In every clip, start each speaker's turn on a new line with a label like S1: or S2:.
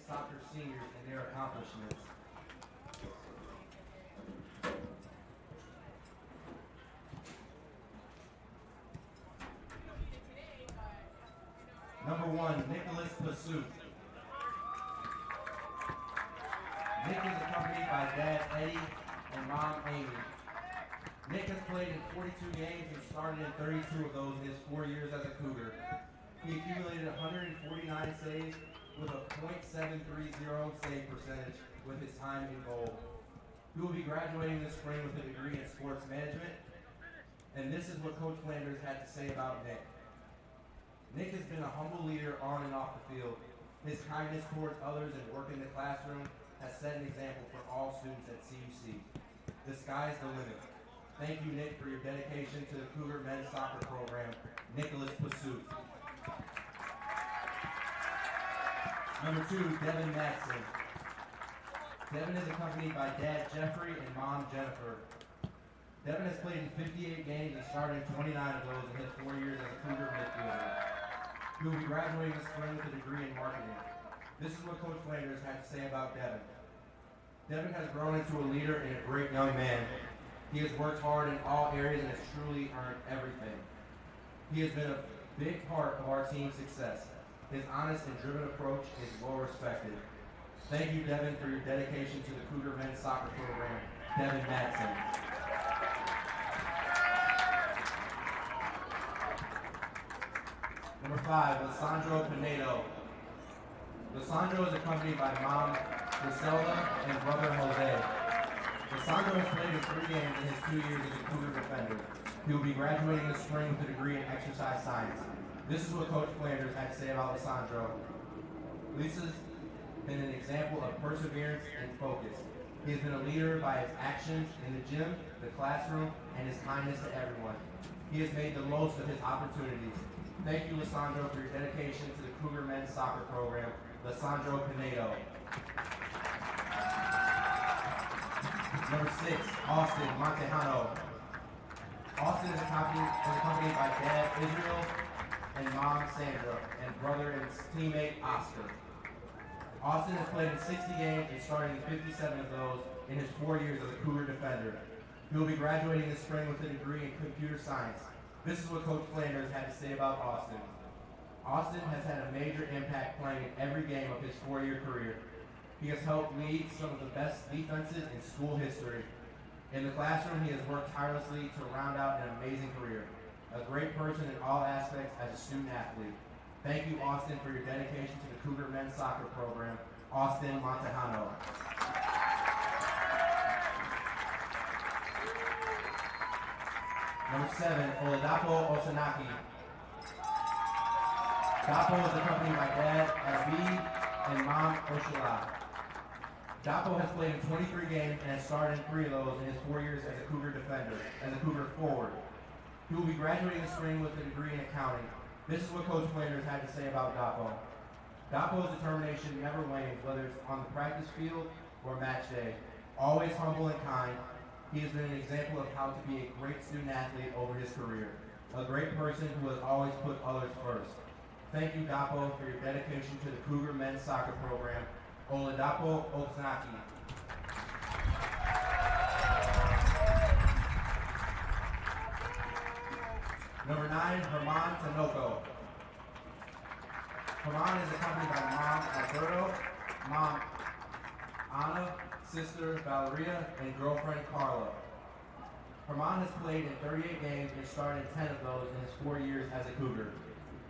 S1: soccer seniors and their accomplishments. Number 1, Nicholas Pursuit. Nick is accompanied by Dad Eddie and Mom Amy. Nick has played in 42 games and started in 32 of those in his 4 years as a Cougar. He accumulated 149 saves with a .730 save percentage with his time in goal. He will be graduating this spring with a degree in sports management, and this is what Coach Flanders had to say about Nick. Nick has been a humble leader on and off the field. His kindness towards others and work in the classroom has set an example for all students at CUC. The sky's the limit. Thank you, Nick, for your dedication to the Cougar men's soccer program. Nicholas Pursuit. Number 2, Devin Matson. Devin is accompanied by Dad Jeffrey and Mom Jennifer. Devin has played in 58 games and started in 29 of those in his 4 years as a Cougar midfielder. He will be graduating this spring with a degree in marketing. This is what Coach Flanders had to say about Devin. Devin has grown into a leader and a great young man. He has worked hard in all areas and has truly earned everything. He has been a big part of our team's success. His honest and driven approach is well respected. Thank you, Devin, for your dedication to the Cougar men's soccer program. Devin Matson. Number 5, Lissandro Pinedo. Lissandro is accompanied by Mom Griselda and brother Jose. Lissandro has played in 3 games in his 2 years as a Cougar defender. He will be graduating this spring with a degree in exercise science. This is what Coach Flanders had to say about Lissandro. Lisa's been an example of perseverance and focus. He has been a leader by his actions in the gym, the classroom, and his kindness to everyone. He has made the most of his opportunities. Thank you, Lissandro, for your dedication to the Cougar men's soccer program. Lissandro Pinedo. Number 6, Austin Montejano. Austin is accompanied by Dad Israel and Mom Sandra and brother and teammate Oscar. Austin has played in 60 games and started in 57 of those in his 4 years as a Cougar defender. He will be graduating this spring with a degree in computer science. This is what Coach Flanders had to say about Austin. Austin has had a major impact playing in every game of his 4-year career. He has helped lead some of the best defenses in school history. In the classroom, he has worked tirelessly to round out an amazing career. A great person in all aspects as a student athlete. Thank you, Austin, for your dedication to the Cougar men's soccer program. Austin Montejano. Number 7, Oladapo Osanaki. Dapo is accompanied by Dad Abid and Mom Oshala. Dapo has played in 23 games and has started in 3 of those in his 4 years as a Cougar defender, as a Cougar forward. He will be graduating this spring with a degree in accounting. This is what Coach Flanders had to say about Dapo. Dapo's determination never wanes, whether it's on the practice field or match day. Always humble and kind, he has been an example of how to be a great student athlete over his career. A great person who has always put others first. Thank you, Dapo, for your dedication to the Cougar men's soccer program. Oladapo Osanaki. Number 9, Herman Tanoco. Herman is accompanied by Mom Alberto, Mom Anna, sister Valeria, and girlfriend Carla. Herman has played in 38 games and started in 10 of those in his 4 years as a Cougar.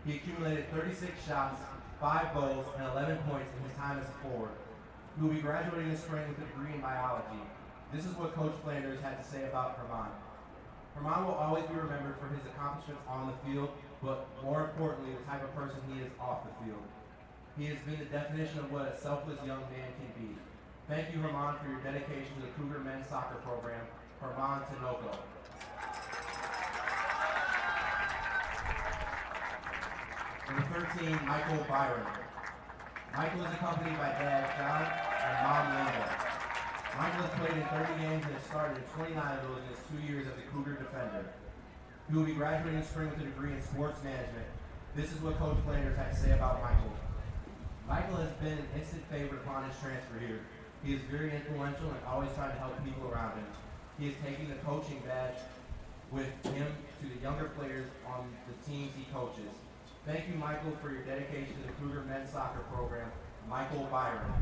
S1: He accumulated 36 shots, 5 goals, and 11 points in his time as a forward. He will be graduating this spring with a degree in biology. This is what Coach Flanders had to say about Herman. Herman will always be remembered for his accomplishments on the field, but more importantly, the type of person he is off the field. He has been the definition of what a selfless young man can be. Thank you, Herman, for your dedication to the Cougar men's soccer program. Herman Tanoco. Number 13, Michael Byron. Michael is accompanied by Dad John and Mom Linda. Michael has played in 30 games and has started in 29 of those in his 2 years as a Cougar defender. He will be graduating this spring with a degree in sports management. This is what Coach Flanders had to say about Michael. Michael has been an instant favorite upon his transfer here. He is very influential and always trying to help people around him. He is taking the coaching badge with him to the younger players on the teams he coaches. Thank you, Michael, for your dedication to the Cougar men's soccer program. Michael Byron.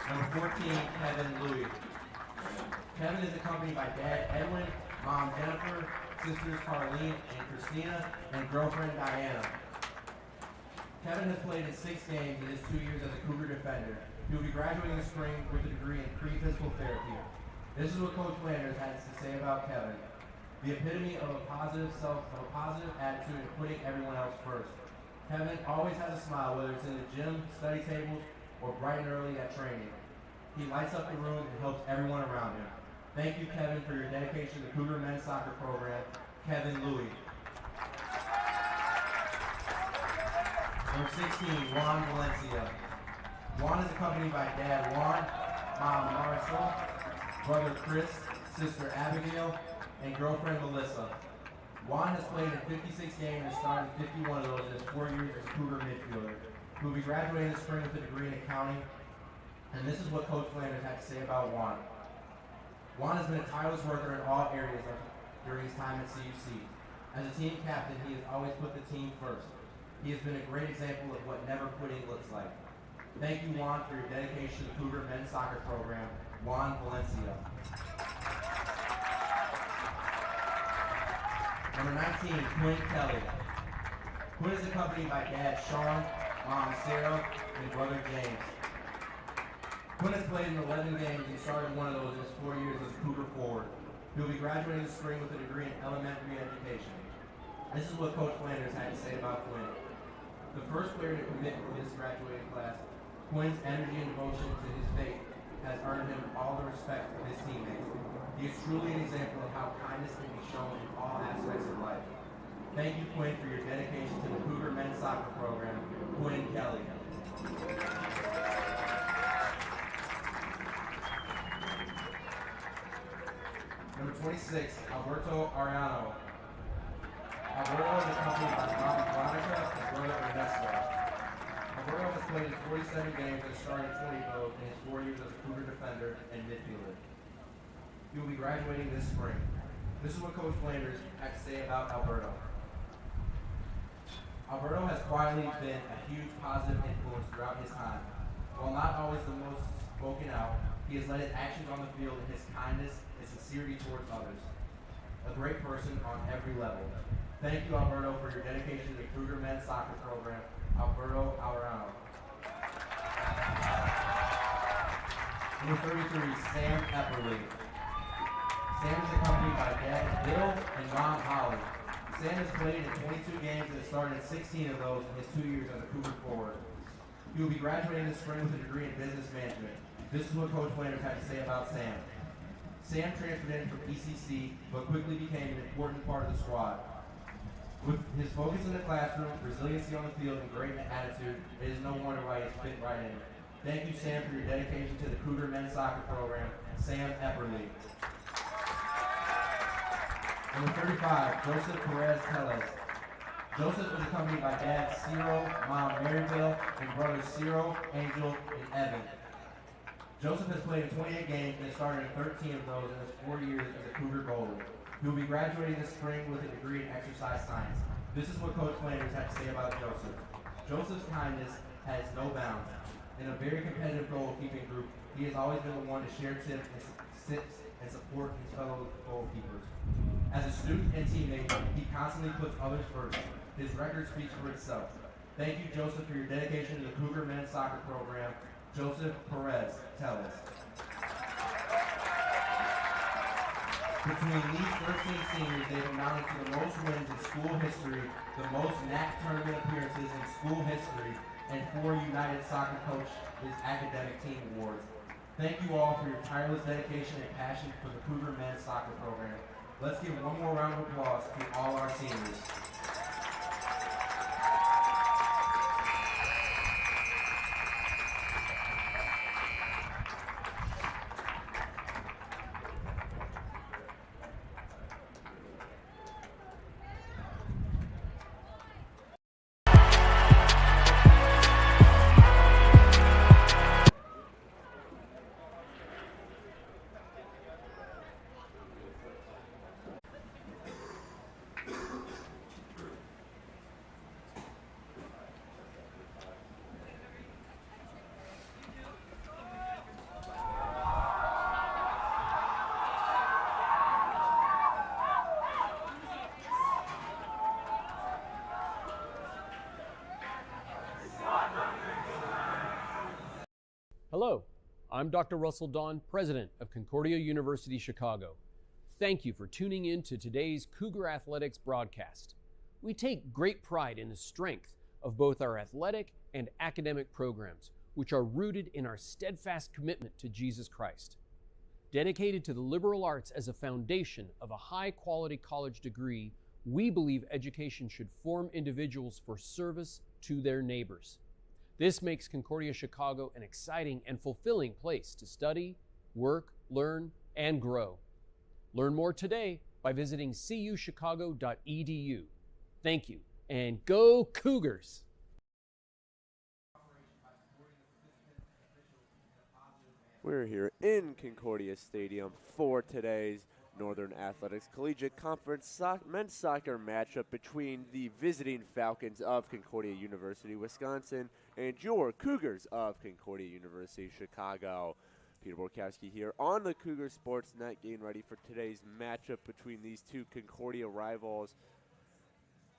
S1: Number 14, Kevin Louis. Kevin is accompanied by Dad Edwin, Mom Jennifer, sisters Carlene and Christina, and girlfriend Diana. Kevin has played in 6 games in his 2 years as a Cougar defender. He will be graduating this spring with a degree in pre-physical therapy. This is what Coach Flanders has to say about Kevin. The epitome of a positive attitude and putting everyone else first. Kevin always has a smile, whether it's in the gym, study tables, or bright and early at training. He lights up the room and helps everyone around him. Thank you, Kevin, for your dedication to the Cougar men's soccer program. Kevin Louis. Number 16, Juan Valencia. Juan is accompanied by Dad Juan, Mom Marisol, brother Chris, sister Abigail, and girlfriend Melissa. Juan has played in 56 games and started 51 of those in his 4 years as a Cougar midfielder. He will be graduating this spring with a degree in accounting, and this is what Coach Flanders had to say about Juan. Juan has been a tireless worker in all areas during his time at CUC. As a team captain, he has always put the team first. He has been a great example of what never quitting looks like. Thank you, Juan, for your dedication to the Cougar men's soccer program. Juan Valencia. Number 19, Quinn Kelly. Quinn is accompanied by Dad Sean, Mom Sarah, and brother James. Quinn has played in 11 games and started one of those in his 4 years as a Cougar forward. He will be graduating this spring with a degree in elementary education. This is what Coach Flanders had to say about Quinn. The first player to commit for this graduating class, Quinn's energy and devotion to his faith has earned him all the respect of his teammates. He is truly an example of how kindness can be shown in all aspects of life. Thank you, Quinn, for your dedication to the Cougar men's soccer program. Quinn Kelly. Number 26, Alberto Arellano. Alberto is accompanied by Mom Veronica and brother Ernesto. Alberto has played in 47 games and started 20 of those in his 4 years as a Cougar defender and midfielder. He will be graduating this spring. This is what Coach Flanders had to say about Alberto. Alberto has quietly been a huge positive influence throughout his time. While not always the most spoken out, he has led his actions on the field in his kindness and sincerity towards others. A great person on every level. Thank you, Alberto, for your dedication to the Cougar men's soccer program. Alberto Arellano. Number 33, Sam Epperly. Sam is accompanied by Dad Bill and Mom Holly. Sam has played in 22 games and has started 16 of those in his 2 years as a Cougar forward. He will be graduating this spring with a degree in business management. This is what Coach Flanders had to say about Sam. Sam transferred in from ECC, but quickly became an important part of the squad. With his focus in the classroom, resiliency on the field, and great attitude, it is no wonder why he's fit right in. Thank you, Sam, for your dedication to the Cougar men's soccer program. Sam Epperly. Number 35, Joseph Perez Tellez. Joseph is accompanied by Dad Ciro, Mom Maryville, and brothers Ciro, Angel, and Evan. Joseph has played in 28 games and has started in 13 of those in his 4 years as a Cougar goalie. He will be graduating this spring with a degree in exercise science. This is what Coach Flanders had to say about Joseph. Joseph's kindness has no bounds. In a very competitive goalkeeping group, he has always been the one to share tips and support his fellow goalkeepers. As a student and teammate, he constantly puts others first. His record speaks for itself. Thank you, Joseph, for your dedication to the Cougar men's soccer program. Joseph Perez Tellez. Between these 13 seniors, they've amounted to the most wins in school history, the most NAC tournament appearances in school history, and 4 United Soccer Coach's Academic Team Awards. Thank you all for your tireless dedication and passion for the Cougar men's soccer program. Let's give one more round of applause to all our seniors.
S2: Hello, I'm Dr. Russell Dawn, President of Concordia University Chicago. Thank you for tuning in to today's Cougar Athletics broadcast. We take great pride in the strength of both our athletic and academic programs, which are rooted in our steadfast commitment to Jesus Christ. Dedicated to the liberal arts as a foundation of a high-quality college degree, we believe education should form individuals for service to their neighbors. This makes Concordia Chicago an exciting and fulfilling place to study, work, learn, and grow. Learn more today by visiting cuchicago.edu. Thank you, and go Cougars!
S3: We're here in Concordia Stadium for today's Northern Athletics Collegiate Conference men's soccer matchup between the visiting Falcons of Concordia University, Wisconsin, and your Cougars of Concordia University, Chicago. Peter Borkowski here on the Cougar Sports Net, getting ready for today's matchup between these two Concordia rivals.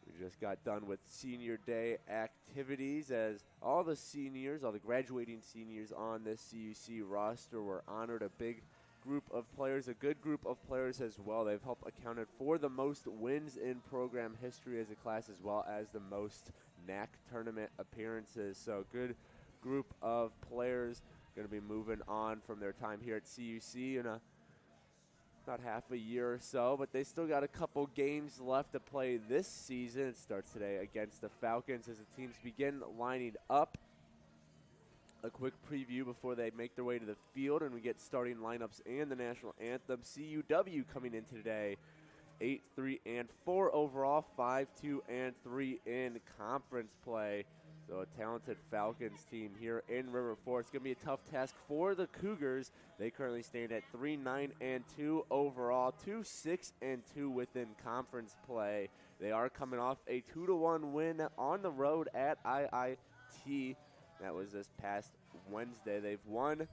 S3: We just got done with senior day activities as all the seniors, all the graduating seniors on this CUC roster were honored. A big group of players, a good group of players as well. They've helped accounted for the most wins in program history as a class, as well as the most NAC tournament appearances. So good group of players going to be moving on from their time here at CUC in about half a year or so, but they still got a couple games left to play this season. It starts today against the Falcons as the teams begin lining up. A quick preview before they make their way to the field and we get starting lineups and the national anthem. CUW coming in today, 8-3-4 overall, 5-2-3 in conference play. So a talented Falcons team here in River Forest. It's going to be a tough task for the Cougars. They currently stand at 3-9-2 overall, 2-6-2 within conference play. They are coming off a 2-1 win on the road at IIT. That was this past Wednesday. They've won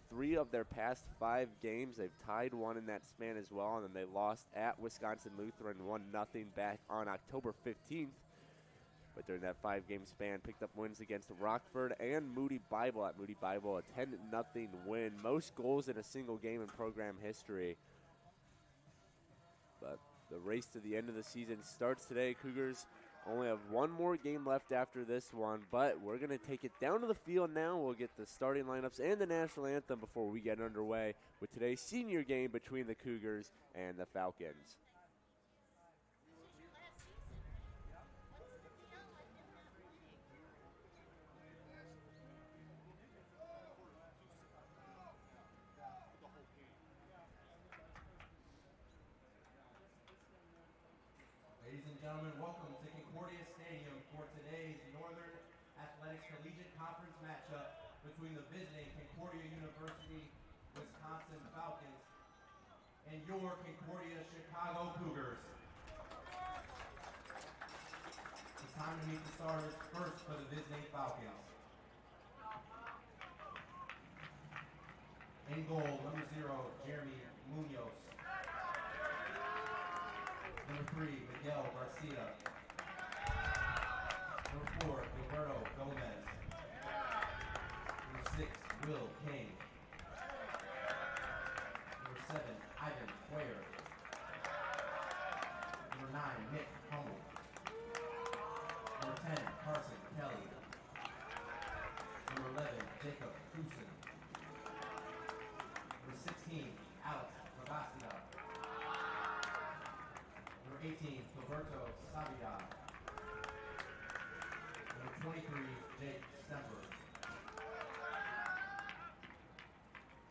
S3: 3 of their past 5 games. They've tied 1 in that span as well, and then they lost at Wisconsin Lutheran 1-0 back on October 15th. But during that 5-game span, picked up wins against Rockford and Moody Bible. At Moody Bible, a 10-0 win. Most goals in a single game in program history. But the race to the end of the season starts today. Cougars only have one more game left after this one, but we're going to take it down to the field now. We'll get the starting lineups and the national anthem before we get underway with today's senior game between the Cougars and the Falcons.
S1: Ladies and gentlemen, welcome to Concordia Stadium for today's Northern Athletics Collegiate Conference matchup between the visiting Concordia University, Wisconsin Falcons and your Concordia Chicago Cougars. It's time to meet the starters first for the visiting Falcons. In goal, number 0, Jeremy Munoz. Number 3, Miguel Garcia. Number 4, Gilberto Gomez. Number 6, Will King. Number 7, Ivan Hoyer. Number 9, Nick Hummel. Number 10, Carson Kelly. Number 11, Jacob Kusin. Number 16, Alex Lavastia. Number 18, Gilberto Sabia. Number 23, Jake Stemper.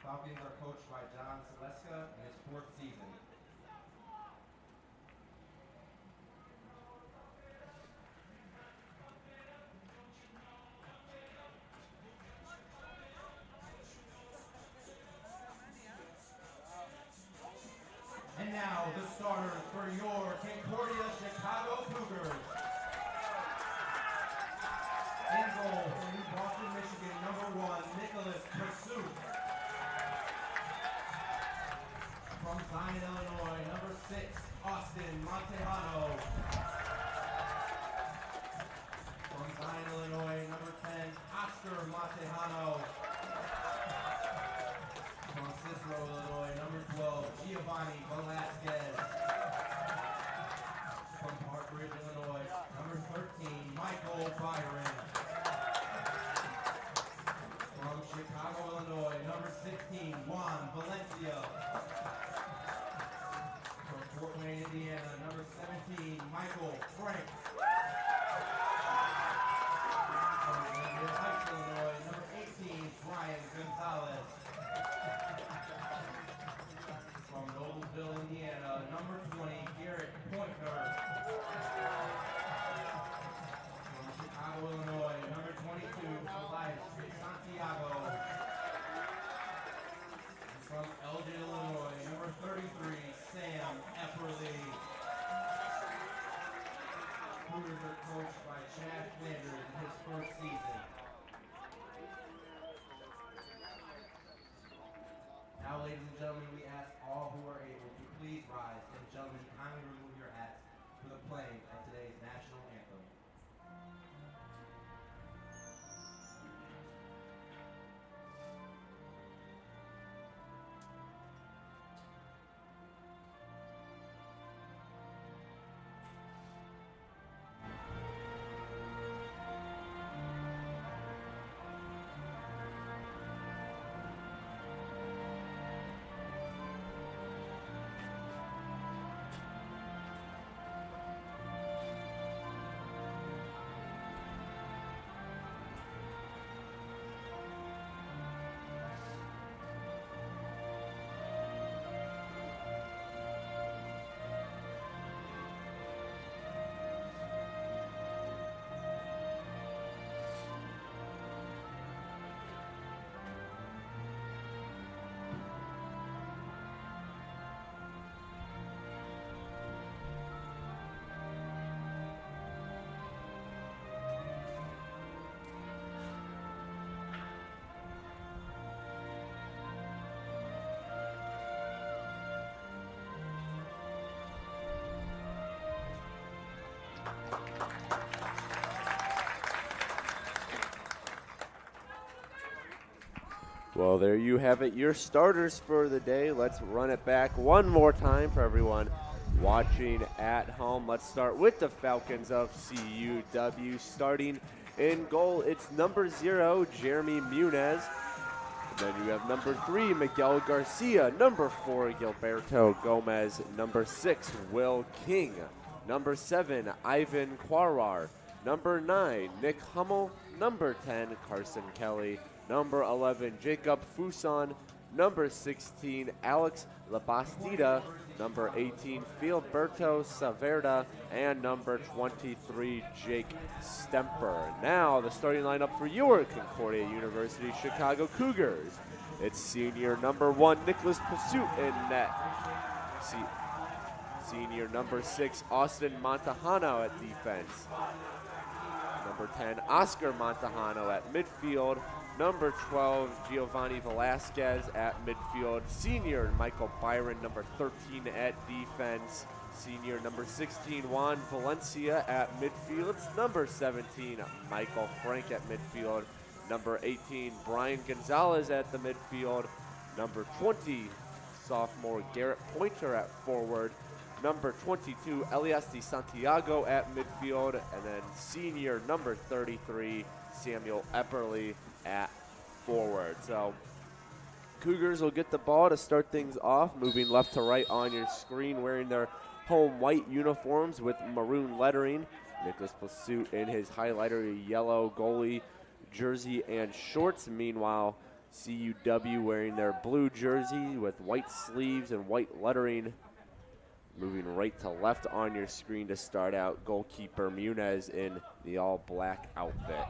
S1: Falcons are coached by John Seleska in his 4th season. And now the starters for your Concordia Chicago Cougars. In goal for New Boston, Michigan, number 1, Nicholas Pursuit. From Zion, Illinois, number 6, Austin Montejano. From Zion, Illinois, number 10, Oscar Montejano. Super League. Cougars are coached by Chad Flanders in his first season. Now, ladies and gentlemen, we ask all who are able to please rise, and gentlemen, kindly remove your hats for the playing of today's national anthem.
S3: Well, there you have it, your starters for the day. Let's run it back one more time for everyone watching at home. Let's start with the Falcons of CUW. Starting in goal, it's number 0, Jeremy Munez. And then you have number 3, Miguel Garcia. Number 4, Gilberto Gomez. Number 6, Will King. Number 7, Ivan Quarar. Number 9, Nick Hummel. Number 10, Carson Kelly. Number 11, Jacob Fuson. Number 16, Alex Labastida. Number 18, Filiberto Saverda. And number 23, Jake Stemper. Now, the starting lineup for your Concordia University Chicago Cougars. It's senior number 1, Nicholas Pursuit in net. Senior number 6, Austin Montejano at defense. Number 10, Oscar Montejano at midfield. Number 12, Giovanni Velasquez at midfield. Senior Michael Byron, number 13 at defense. Senior number 16, Juan Valencia at midfield. Number 17, Michael Frank at midfield. Number 18, Brian Gonzalez at the midfield. Number 20, sophomore Garrett Pointer at forward. Number 22, Elias Di Santiago at midfield. And then senior number 33, Samuel Epperly at forward. So Cougars will get the ball to start things off, moving left to right on your screen, wearing their home white uniforms with maroon lettering. Nicholas Pursuit in his highlighter yellow goalie jersey and shorts. Meanwhile, CUW wearing their blue jersey with white sleeves and white lettering. Moving right to left on your screen to start out, goalkeeper Munez in the all-black outfit.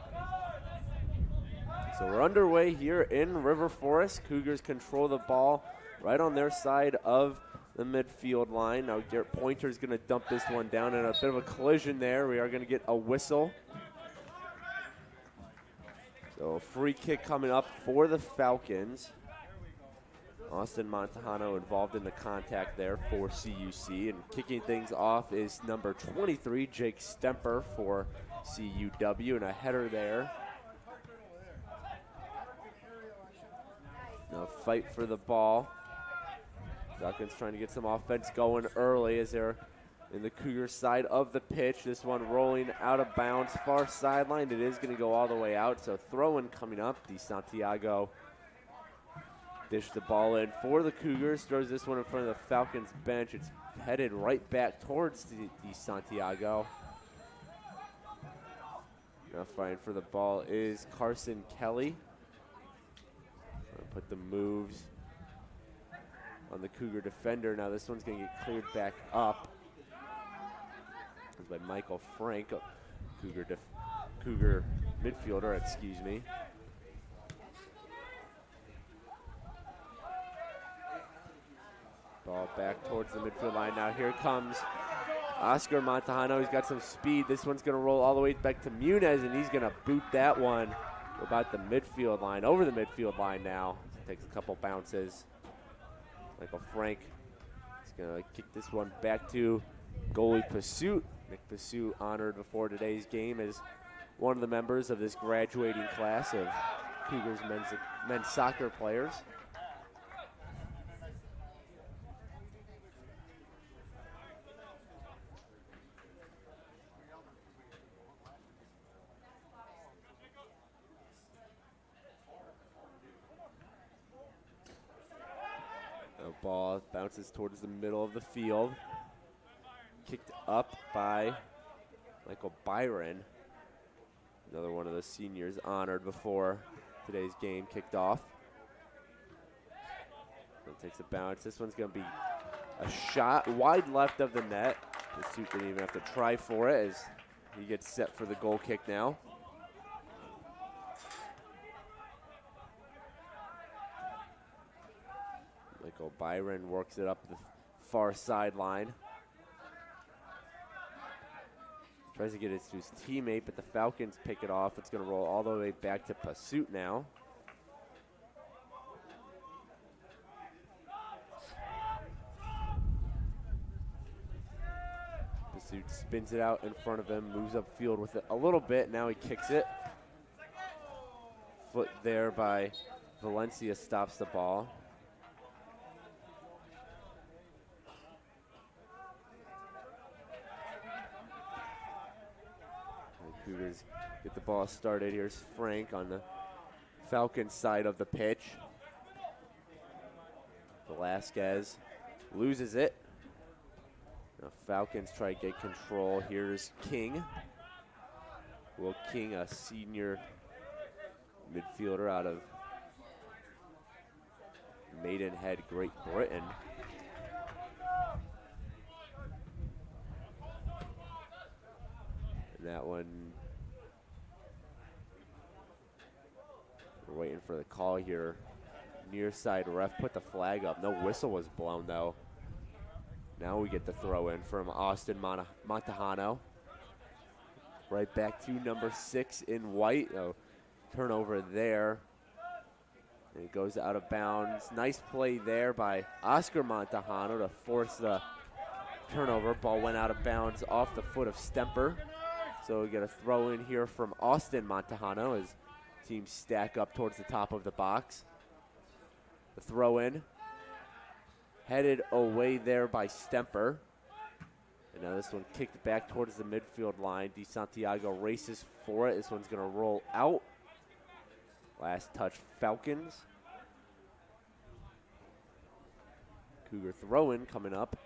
S3: So we're underway here in River Forest. Cougars control the ball right on their side of the midfield line. Now Garrett Pointer is going to dump this one down, and a bit of a collision there. We are going to get a whistle. So a free kick coming up for the Falcons. Austin Montejano involved in the contact there for CUC, and kicking things off is number 23, Jake Stemper for CUW, and a header there. Now fight for the ball. Falcons trying to get some offense going early as they're in the Cougar side of the pitch. This one rolling out of bounds, far sideline. It is going to go all the way out, so throw-in coming up. Di Santiago dished the ball in for the Cougars, throws this one in front of the Falcons bench. It's headed right back towards Di Santiago. Now fighting for the ball is Carson Kelly. Put the moves on the Cougar defender. Now this one's going to get cleared back up. It's by Michael Frank, Cougar midfielder, excuse me. Ball Ball back towards the midfield line. Now here comes Oscar Montejano. He's got some speed. This one's going to roll all the way back to Muniz, and he's going to boot that one about the midfield line, over the midfield line now. Takes a couple bounces. Michael Frank is going to kick this one back to goalie Pursuit. Nick Pursuit honored before today's game as one of the members of this graduating class of Cougars men's soccer players. The ball bounces towards the middle of the field. Kicked up by Michael Byron. Another one of the seniors honored before today's game kicked off. It takes a bounce. This one's going to be a shot wide left of the net. Pursuit didn't even have to try for it as he gets set for the goal kick now. Michael Byron works it up the far sideline. Tries to get it to his teammate, but the Falcons pick it off. It's going to roll all the way back to Pursuit now. Pursuit spins it out in front of him, moves upfield with it a little bit. Now he kicks it. Foot there by Valencia stops the ball. Cougars get the ball started. Here's Frank on the Falcons side of the pitch. Velasquez loses it. Now Falcons try to get control. Here's King. Will King, a senior midfielder out of Maidenhead, Great Britain. That one, we're waiting for the call here. Near side ref put the flag up. No whistle was blown though. Now we get the throw in from Austin Montejano. Right back to number 6 in white. Oh, turnover there. And it goes out of bounds. Nice play there by Oscar Montejano to force the turnover. Ball went out of bounds off the foot of Stemper. So we get a throw in here from Austin Montejano as teams stack up towards the top of the box. The throw in headed away there by Stemper. And now this one kicked back towards the midfield line. DeSantiago races for it. This one's going to roll out. Last touch Falcons. Cougar throw in coming up.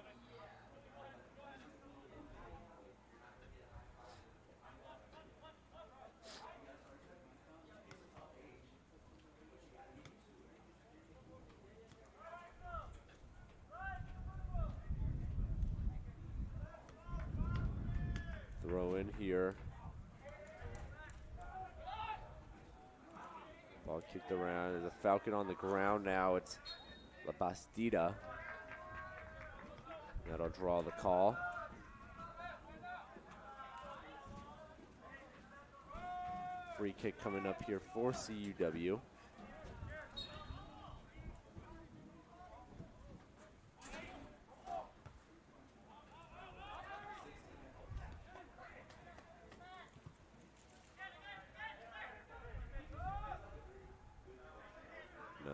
S3: Throw in here. Ball kicked around. There's a Falcon on the ground now. It's La Bastida. That'll draw the call. Free kick coming up here for CUW.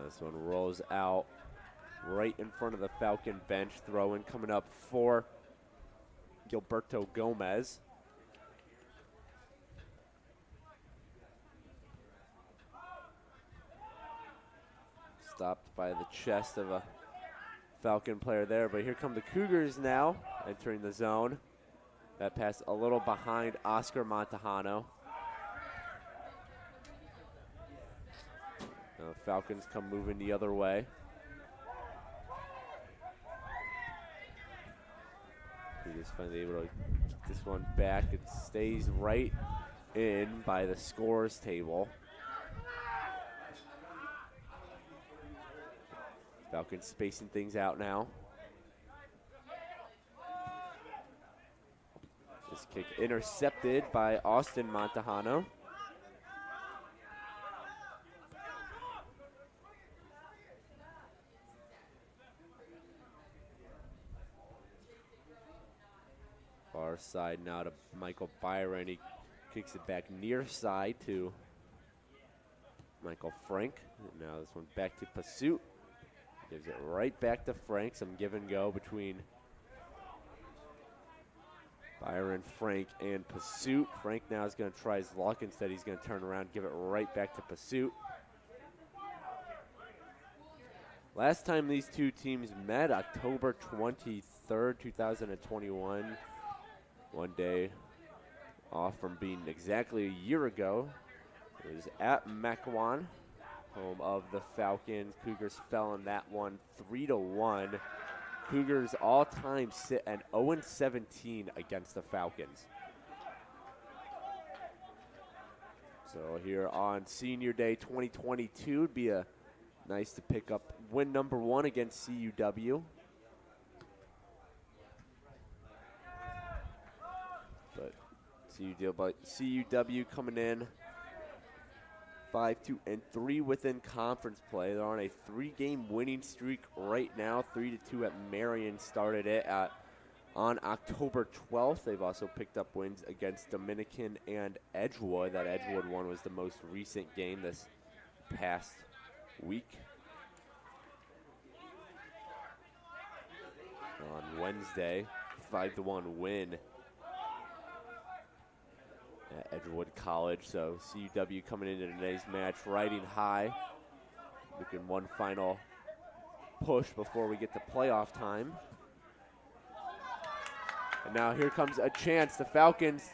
S3: This one rolls out right in front of the Falcon bench. Throw in coming up for Gilberto Gomez. Stopped by the chest of a Falcon player there, but here come the Cougars now entering the zone. That pass a little behind Oscar Montejano. Falcons come moving the other way. Cougars finally able to get this one back. It stays right in by the scores table. Falcons spacing things out now. This kick intercepted by Austin Montejano. Far side now to Michael Byron. He kicks it back near side to Michael Frank. Now this one back to Pursuit. Gives it right back to Frank. Some give and go between Byron, Frank, and Pursuit. Frank now is going to try his luck. Instead, he's going to turn around, give it right back to Pursuit. Last time these two teams met, October 23rd, 2021. One day off from being exactly a year ago. It was at Mequon, home of the Falcons. Cougars fell in that one 3-1. Cougars all time sit at 0-17 against the Falcons. So here on Senior Day 2022, it'd be nice to pick up win number 1 against CUW. But CUW coming in 5-2-3 within conference play. They're on a 3-game winning streak right now. 3-2 at Marion started it on October 12th. They've also picked up wins against Dominican and Edgewood. That Edgewood one was the most recent game this past week. On Wednesday, 5-1 win at Edgewood College. So CUW coming into today's match riding high, looking one final push before we get to playoff time. And now here comes a chance. The Falcons,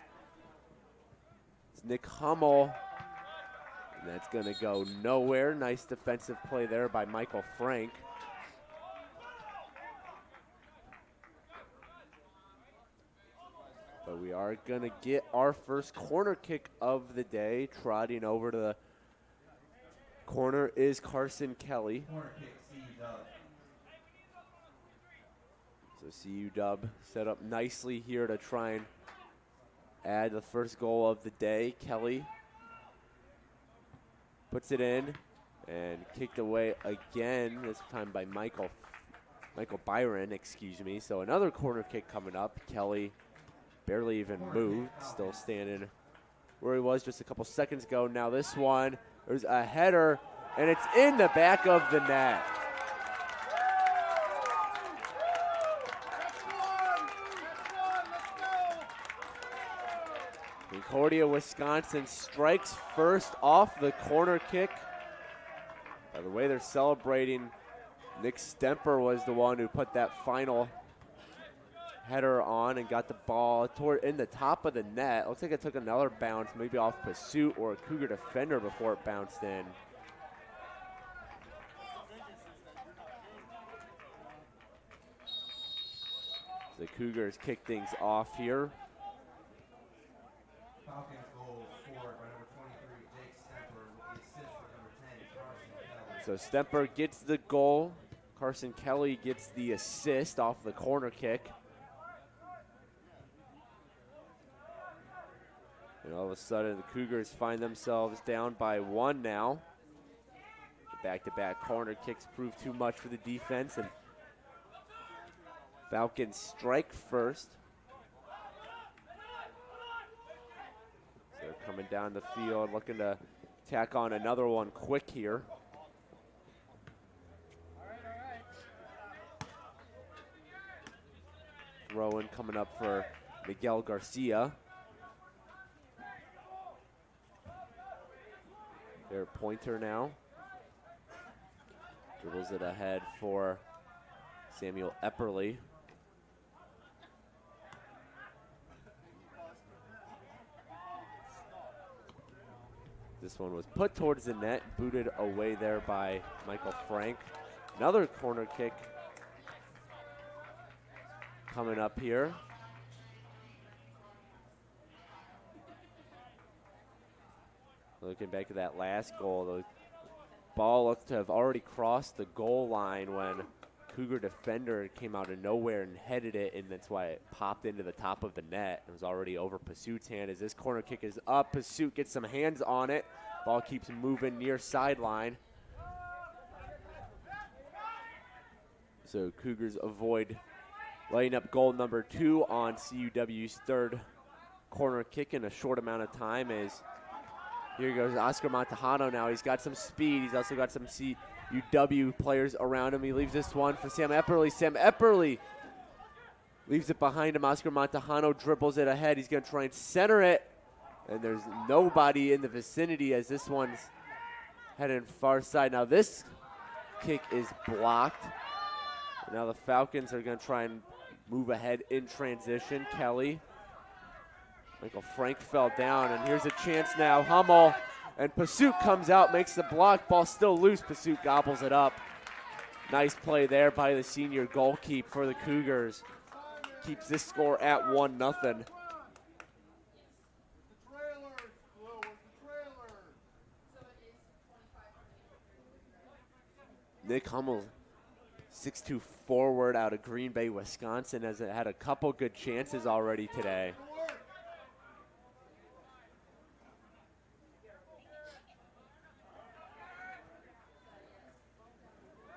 S3: it's Nick Hummel, and that's going to go nowhere. Nice defensive play there by Michael Frank. But we are going to get our first corner kick of the day. Trotting over to the corner is Carson Kelly.
S1: Corner kick, CUW.
S3: So CUW set up nicely here to try and add the first goal of the day. Kelly puts it in and kicked away again, this time by Michael Byron, excuse me. So another corner kick coming up. Kelly barely even moved, still standing where he was just a couple seconds ago. Now this one, there's a header, and it's in the back of the net. Concordia, Wisconsin strikes first off the corner kick. By the way they're celebrating, Nick Stemper was the one who put that final header on and got the ball in the top of the net. Looks like it took another bounce, maybe off Pursuit or a Cougar defender before it bounced in. The Cougars kick things off here.
S1: Falcons goal scored by number 23, Jake Stemper, with the assist for number 10, Carson Kelly.
S3: So Stemper gets the goal. Carson Kelly gets the assist off the corner kick. And all of a sudden, the Cougars find themselves down by 1 now. The back-to-back corner kicks prove too much for the defense, and Falcons strike first. So they're coming down the field, looking to tack on another one quick here. Throw-in coming up for Miguel Garcia. Their pointer now. Dribbles it ahead for Samuel Epperly. This one was put towards the net, booted away there by Michael Frank. Another corner kick coming up here. Looking back at that last goal, the ball looked to have already crossed the goal line when Cougar defender came out of nowhere and headed it, and that's why it popped into the top of the net. It was already over Pursuit's hand as this corner kick is up. Pursuit gets some hands on it. Ball keeps moving near sideline. So Cougars avoid laying up goal number 2 on CUW's third corner kick in a short amount of time. As here goes Oscar Montejano now. He's got some speed. He's also got some CUW players around him. He leaves this one for Sam Epperly. Sam Epperly leaves it behind him. Oscar Montejano dribbles it ahead. He's going to try and center it. And there's nobody in the vicinity as this one's heading far side. Now this kick is blocked. Now the Falcons are going to try and move ahead in transition. Kelly. Michael Frank fell down, and here's a chance now. Hummel, and Pursuit comes out, makes the block. Ball still loose. Pursuit gobbles it up. Nice play there by the senior goalkeeper for the Cougars. Keeps this score at 1-0. Nick Hummel, 6'2" forward out of Green Bay, Wisconsin, has had a couple good chances already today.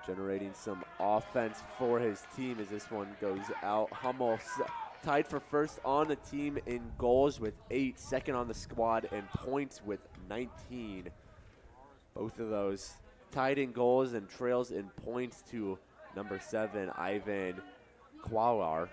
S3: Generating some offense for his team as this one goes out. Hummel tied for first on the team in goals with 8, second on the squad in points with 19. Both of those tied in goals and trails in points to number 7, Ivan Kwawar.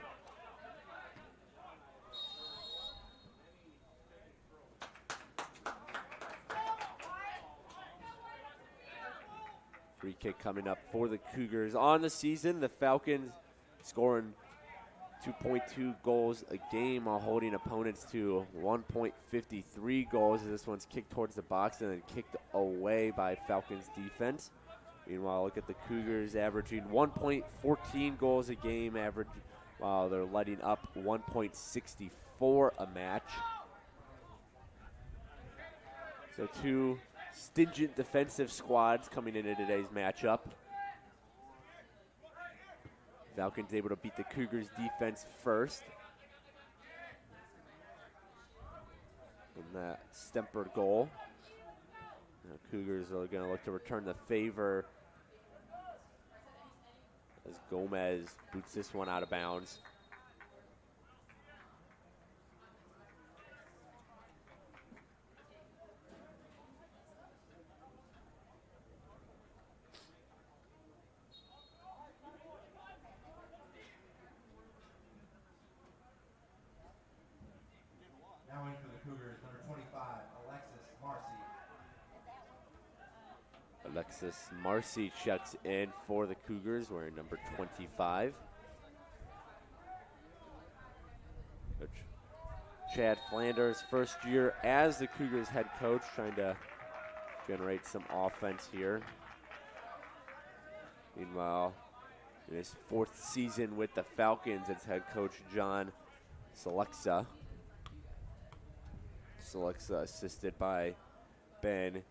S3: Free kick coming up for the Cougars. On the season, the Falcons scoring 2.2 goals a game while holding opponents to 1.53 goals. This one's kicked towards the box and then kicked away by Falcons defense. Meanwhile, look at the Cougars averaging 1.14 goals a game, while they're letting up 1.64 a match. So 2 stingent defensive squads coming into today's matchup. Falcons able to beat the Cougars defense first. And that Stemper goal. Now Cougars are going to look to return the favor as Gomez boots this one out of bounds.
S1: Now in for the Cougars, number 25, Alexis Marcy.
S3: Alexis Marcy checks in for the Cougars, wearing number 25. Coach Chad Flanders, first year as the Cougars head coach, trying to generate some offense here. Meanwhile, in his 4th season with the Falcons, it's head coach John Selexa. Selexa assisted by Ben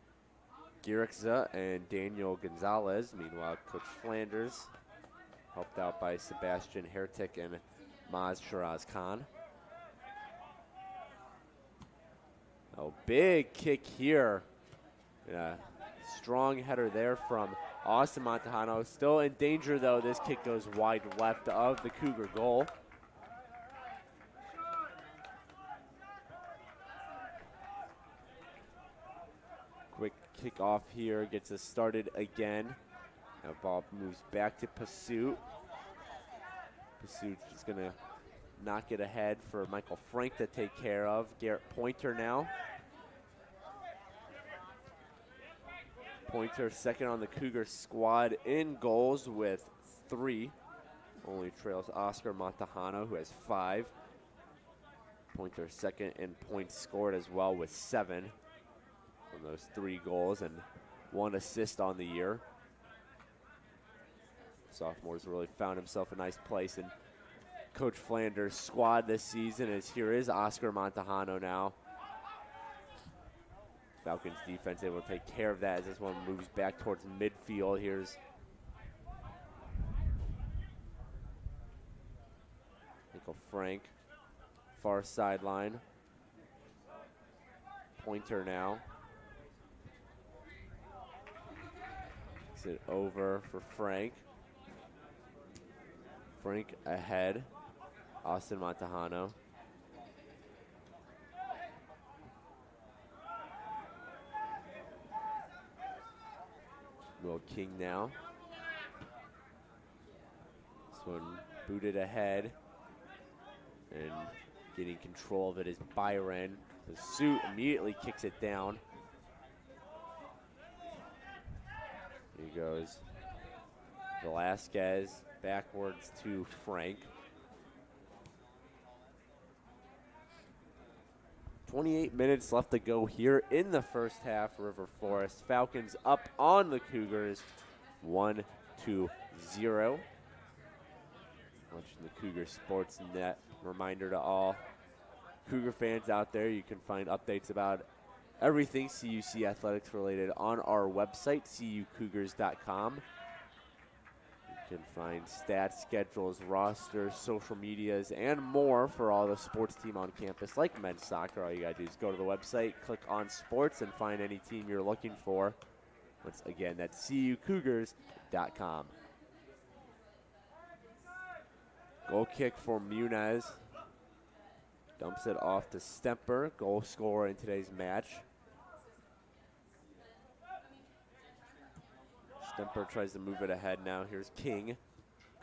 S3: Girixa and Daniel Gonzalez. Meanwhile, Coach Flanders helped out by Sebastian Hertic and Maz Shiraz Khan. Oh, big kick here. Yeah, strong header there from Austin Montejano. Still in danger though. This kick goes wide left of the Cougar goal. Quick kick off here, gets us started again. Now ball moves back to Pursuit. Pursuit's just gonna knock it ahead for Michael Frank to take care of. Garrett Pointer now. Pointer second on the Cougar squad in goals with 3. Only trails Oscar Montejano, who has 5. Pointer second in points scored as well with 7. From those 3 goals and 1 assist on the year. Sophomore's really found himself a nice place in Coach Flanders' squad this season, as here is Oscar Montejano now. Falcons defense able to take care of that as this one moves back towards midfield. Here's So Frank, far sideline. Pointer now. Takes it over for Frank. Frank ahead. Austin Montejano. Will King now. This one booted ahead. And getting control of it is Byron. The suit immediately kicks it down. Here he goes. Velasquez backwards to Frank. 28 minutes left to go here in the first half. River Forest Falcons up on the Cougars, 1-0. Watching the Cougar Sports Net. Reminder to all Cougar fans out there, you can find updates about everything CUC athletics related on our website, cucougars.com. You can find stats, schedules, rosters, social medias, and more for all the sports team on campus, like men's soccer. All you gotta do is go to the website, click on sports, and find any team you're looking for. Once again, that's cucougars.com. Goal kick for Munez. Dumps it off to Stemper, goal scorer in today's match. Stemper tries to move it ahead now. Here's King,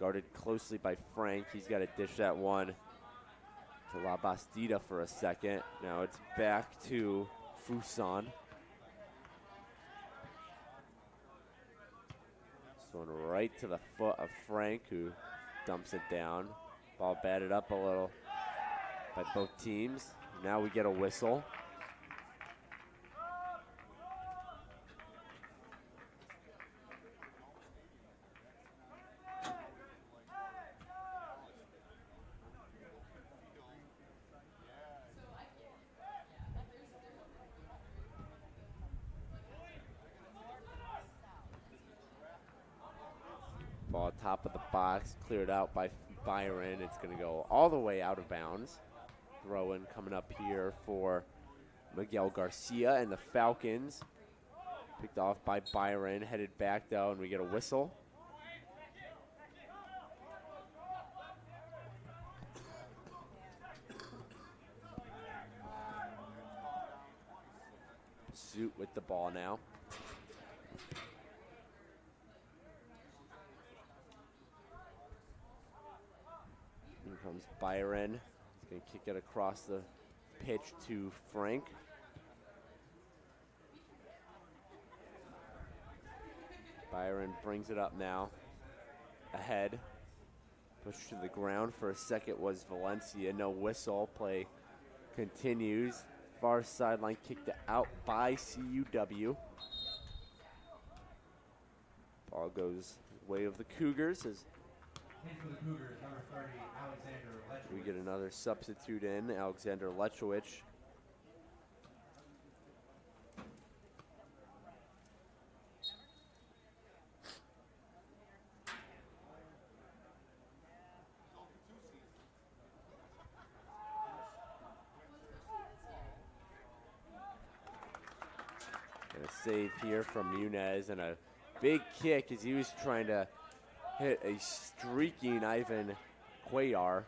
S3: guarded closely by Frank. He's got to dish that one to La Bastida for a second. Now it's back to Fuson. This one right to the foot of Frank, who dumps it down. Ball batted up a little by both teams. Now we get a whistle. Ball top of the box, cleared out by Byron. It's going to go all the way out of bounds. Throw in coming up here for Miguel Garcia and the Falcons. Picked off by Byron, headed back though, and we get a whistle. Suit with the ball now. Here comes Byron. He's going to kick it across the pitch to Frank. Byron brings it up now. Ahead. Push to the ground for a second was Valencia. No whistle. Play continues. Far sideline kicked out by CUW. Ball goes way of the Cougars as
S1: For the Cougars, number 30, Alexander Lechowicz.
S3: we get another substitute in, Alexander Lechowicz. And a save here from Munez and a big kick as he was trying to hit a streaking Ivan Cuellar.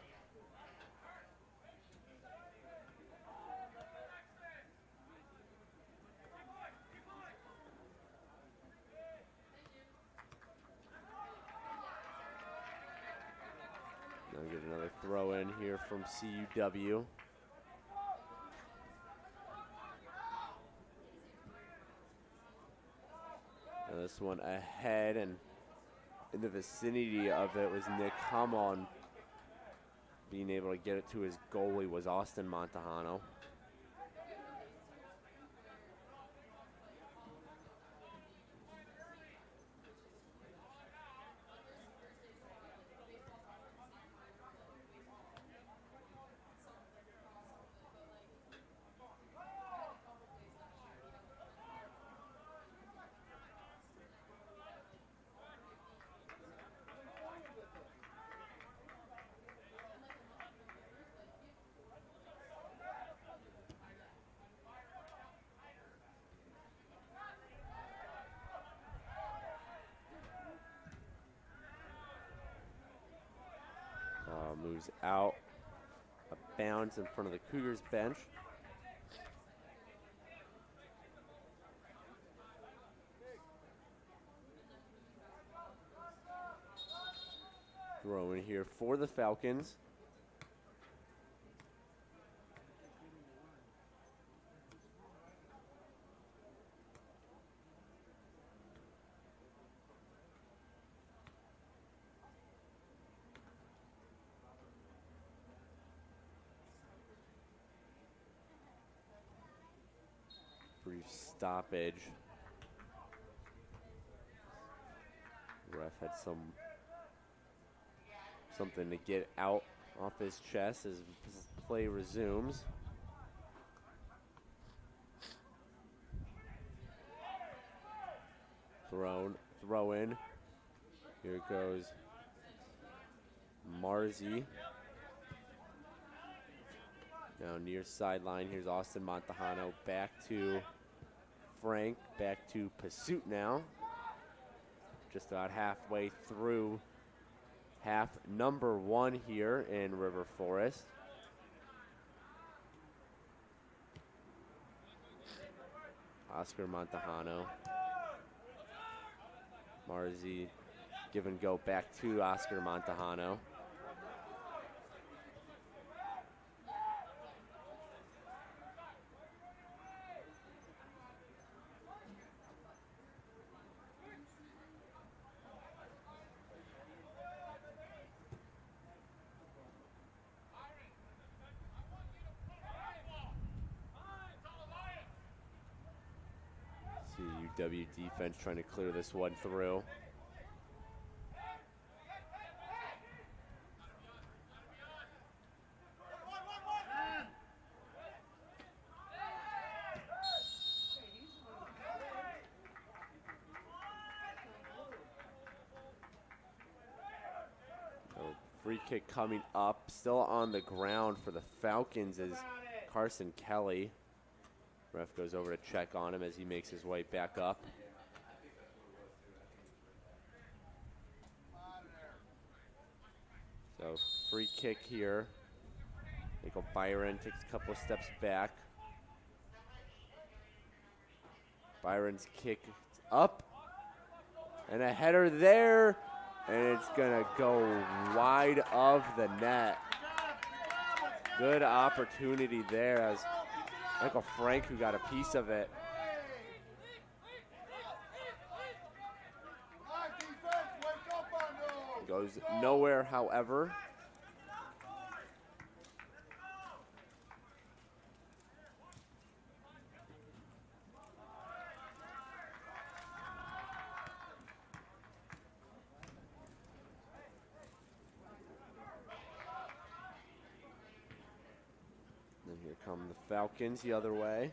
S3: Now we get another throw in here from CUW. Now this one ahead, and in the vicinity of it was Nick Hamon. Being able to get it to his goalie was Austin Montejano. moves out of bounds in front of the Cougars bench. Throw in here for the Falcons. Brief stoppage. Ref had something to get out off his chest as play resumes. Throw in. Here goes Marzi. Now near sideline, here's Austin Montejano back to Frank, back to Pursuit now. Just about halfway through half number 1 here in River Forest. Oscar Montejano. Marzi give and go back to Oscar Montejano. CUW defense trying to clear this one through. So free kick coming up, still on the ground for the Falcons is Carson Kelly. Ref goes over to check on him as he makes his way back up. So free kick here. Michael Byron takes a couple of steps back. Byron's kick up. And a header there. And it's going to go wide of the net. Good opportunity there as Michael Frank, who got a piece of it. Goes nowhere, however. Here come the Falcons the other way.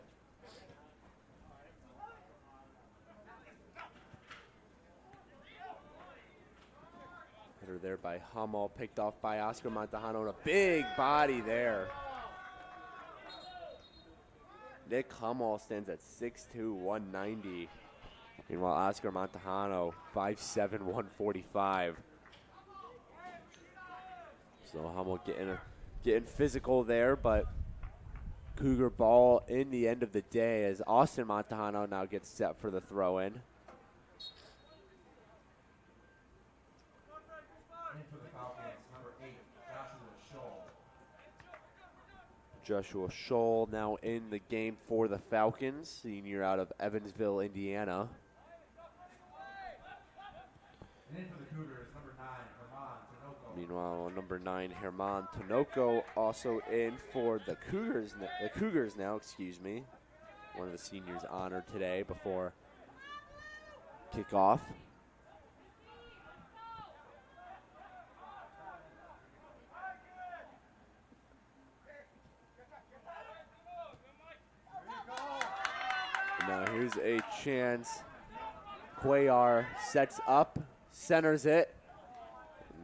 S3: Header there by Hummel, picked off by Oscar Montejano, and a big body there. Nick Hummel stands at 6'2", 190. Meanwhile, Oscar Montejano, 5'7", 145. So Hummel getting physical there, but Cougar ball in the end of the day as Austin Montejano now gets set for the throw-in.
S1: In for the Falcons, number 8,
S3: Joshua Scholl now in the game for the Falcons, senior out of Evansville, Indiana.
S1: And in for the Cougars, number 9, Herman Tinoco.
S3: Meanwhile, number 9, Herman Tinoco also in for the Cougars now, excuse me. One of the seniors honored today before kickoff. Now here's a chance. Cuellar sets up, centers it.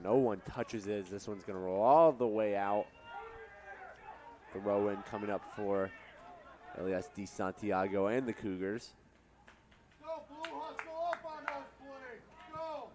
S3: No one touches it. This one's going to roll all the way out. Throw in coming up for Elias Di Santiago and the Cougars.
S4: Go, Blue, hustle up on those plays. Go.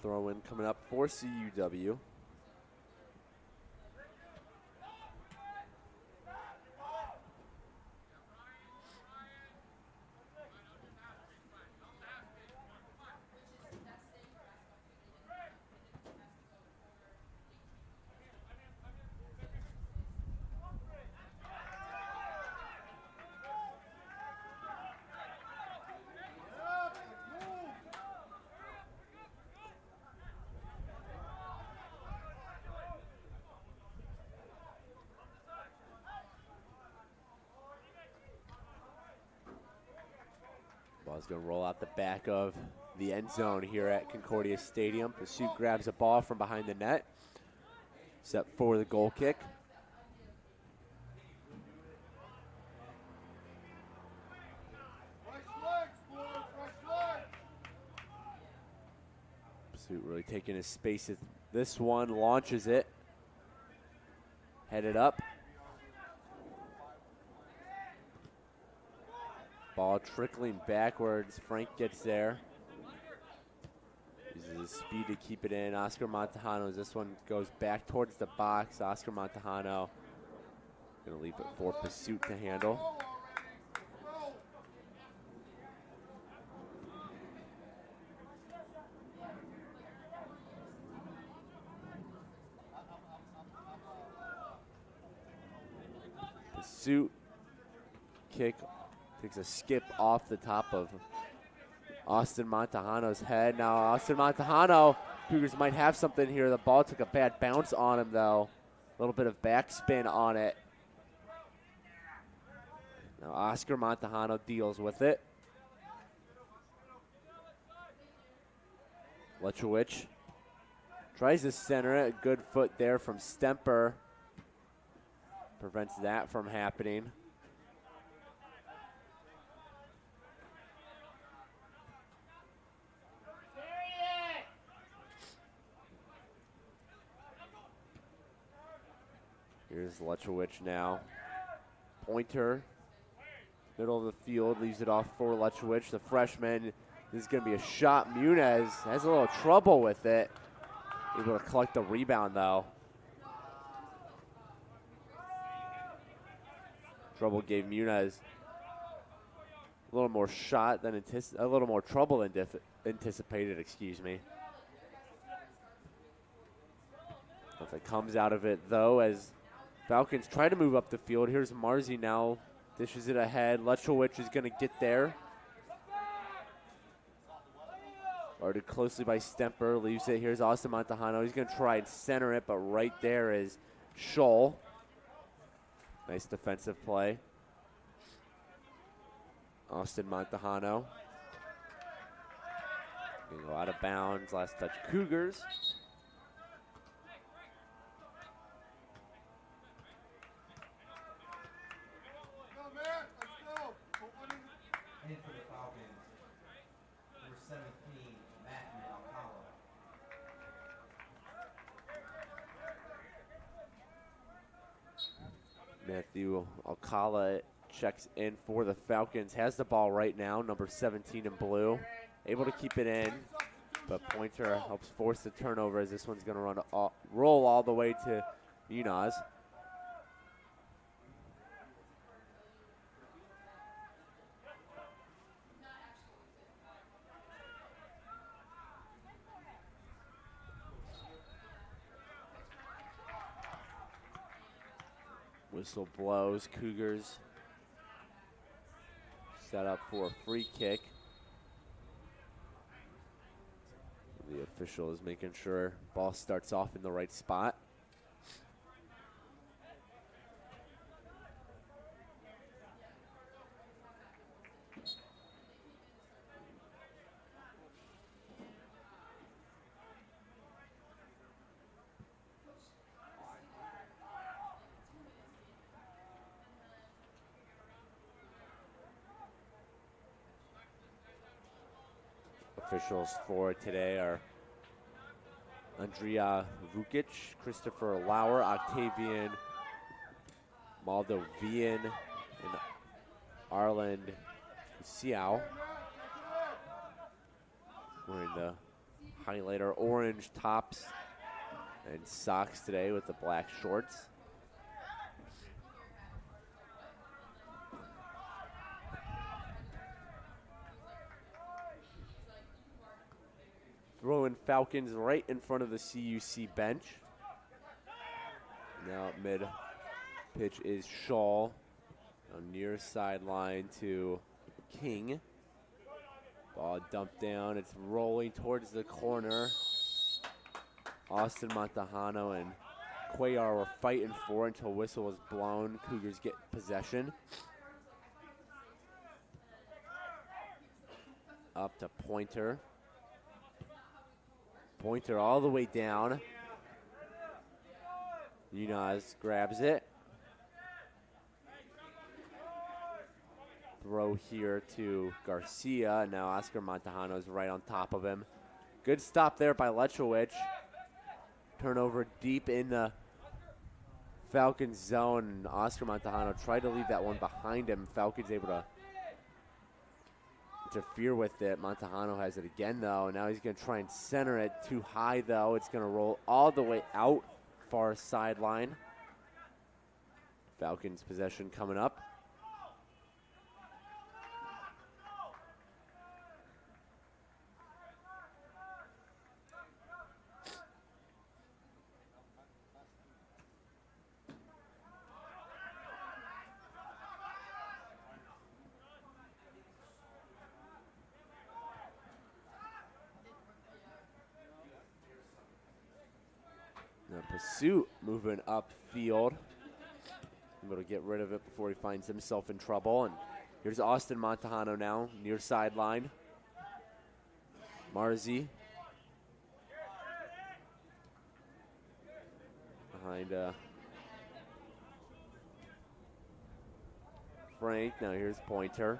S3: throw-in coming up for CUW. Ball's going to roll out the back of the end zone here at Concordia Stadium. Pursuit grabs a ball from behind the net. Set for the goal kick. Pursuit really taking his space at this one, launches it. Headed up. Ball trickling backwards. Frank gets there. Uses his speed to keep it in. Oscar Montejano, as this one goes back towards the box. Oscar Montejano going to leave it for Pursuit to handle. Pursuit kick. Takes a skip off the top of Austin Montejano's head. Now Austin Montejano, Cougars might have something here. The ball took a bad bounce on him though. A little bit of backspin on it. Now Oscar Montejano deals with it. Lechowicz tries to center it. Good foot there from Stemper. Prevents that from happening. Here's Lechowicz now. Pointer, middle of the field, leaves it off for Lechowicz. The freshman, this is going to be a shot. Muniz has a little trouble with it. Able to collect the rebound though. Trouble gave Muniz a little more shot than a little more trouble than anticipated. Excuse me. If it comes out of it though, as Falcons try to move up the field. Here's Marzi now, dishes it ahead. Lechowicz is going to get there. Guarded closely by Stemper, leaves it. Here's Austin Montejano. He's going to try and center it, but right there is Scholl. Nice defensive play. Austin Montejano. Going to go out of bounds. Last touch, Cougars.
S1: In for the Falcons, number 17, Matthew Alcala.
S3: Matthew Alcala checks in for the Falcons. Has the ball right now, number 17 in blue. Able to keep it in, but Pointer helps force the turnover as this one's going to roll all the way to Muniz. Whistle blows. Cougars set up for a free kick. The official is making sure ball starts off in the right spot. Officials for today are Andrea Vukic, Christopher Lauer, Octavian Moldovian, and Arland Siao. Wearing the highlighter orange tops and socks today with the black shorts. Throwing Falcons right in front of the CUC bench. Now mid pitch is Shaw. Near sideline to King. Ball dumped down. It's rolling towards the corner. Austin Montejano and Cuellar were fighting for it until whistle was blown. Cougars get possession. Up to Pointer. Pointer all the way down. Yunus grabs it. Throw here to Garcia. Now Oscar Montejano is right on top of him. Good stop there by Lechowicz. Turnover deep in the Falcons zone. Oscar Montejano tried to leave that one behind him. Falcons able to interfere with it. Montejano has it again, though. Now he's going to try and center it too high, though. It's going to roll all the way out, far sideline. Falcons possession coming up. Pursuit moving upfield. Able to get rid of it before he finds himself in trouble. And here's Austin Montejano now, near sideline. Marzi. Behind Frank. Now here's Pointer.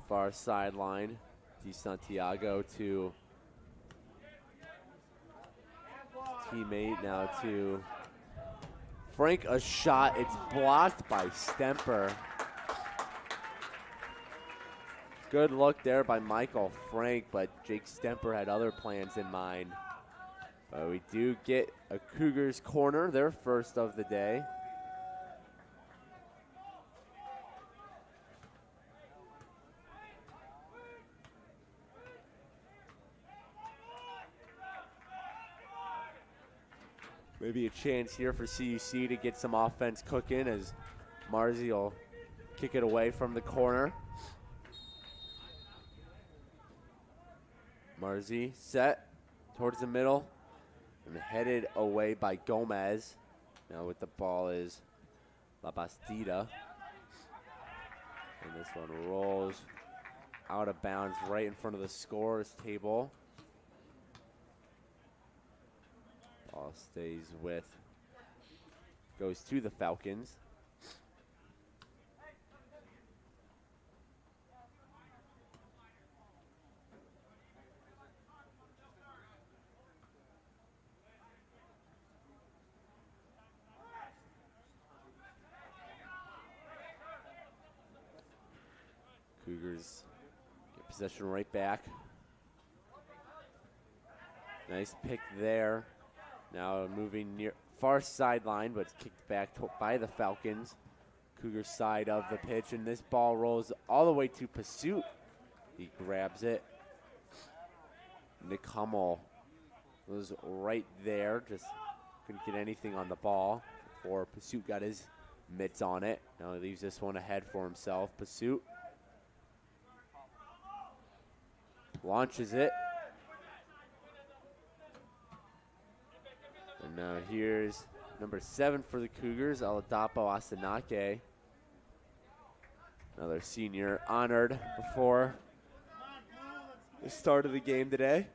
S3: Far sideline. DeSantiago to teammate, now to Frank, a shot. It's blocked by Stemper. Good look there by Michael Frank, but Jake Stemper had other plans in mind. But we do get a Cougars corner, their first of the day. Maybe a chance here for CUC to get some offense cooking as Marzi will kick it away from the corner. Marzi set towards the middle and headed away by Gomez. Now with the ball is La Bastida. And this one rolls out of bounds right in front of the scorer's table. Ball stays with, goes to the Falcons. Cougars get possession right back. Nice pick there. Now moving near far sideline, but it's kicked back by the Falcons. Cougars side of the pitch, and this ball rolls all the way to Pursuit. He grabs it. Nick Hummel was right there, just couldn't get anything on the ball before Pursuit got his mitts on it. Now he leaves this one ahead for himself. Pursuit launches it. And now here's number 7 for the Cougars, Oladapo Asanake. Another senior honored before the start of the game today.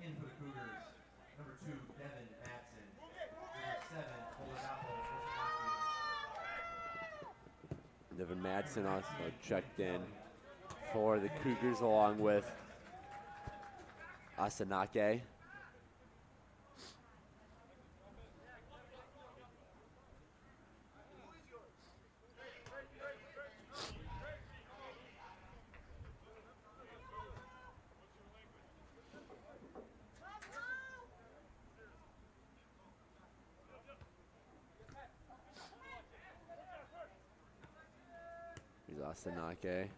S1: In for the Cougars, number 2, Devin Madsen. Number 7, Oladapo Asanake.
S3: Devin Madsen also checked in for the Cougars along with Asanake. Masanake.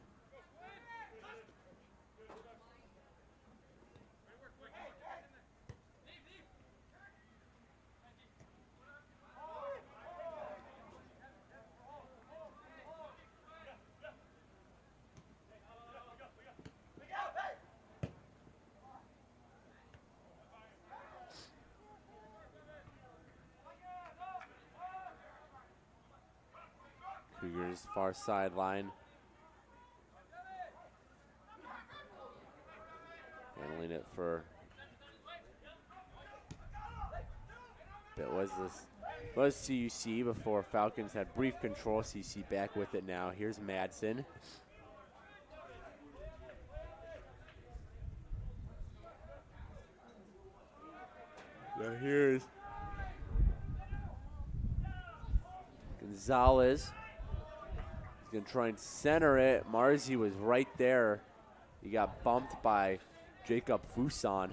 S3: Cougars far sideline. Handling it for it was CUC before Falcons had brief control. CUC back with it now. Here's Madsen. Now here's Gonzalez. He's going to try and center it. Marzi was right there. He got bumped by Jacob Fuson.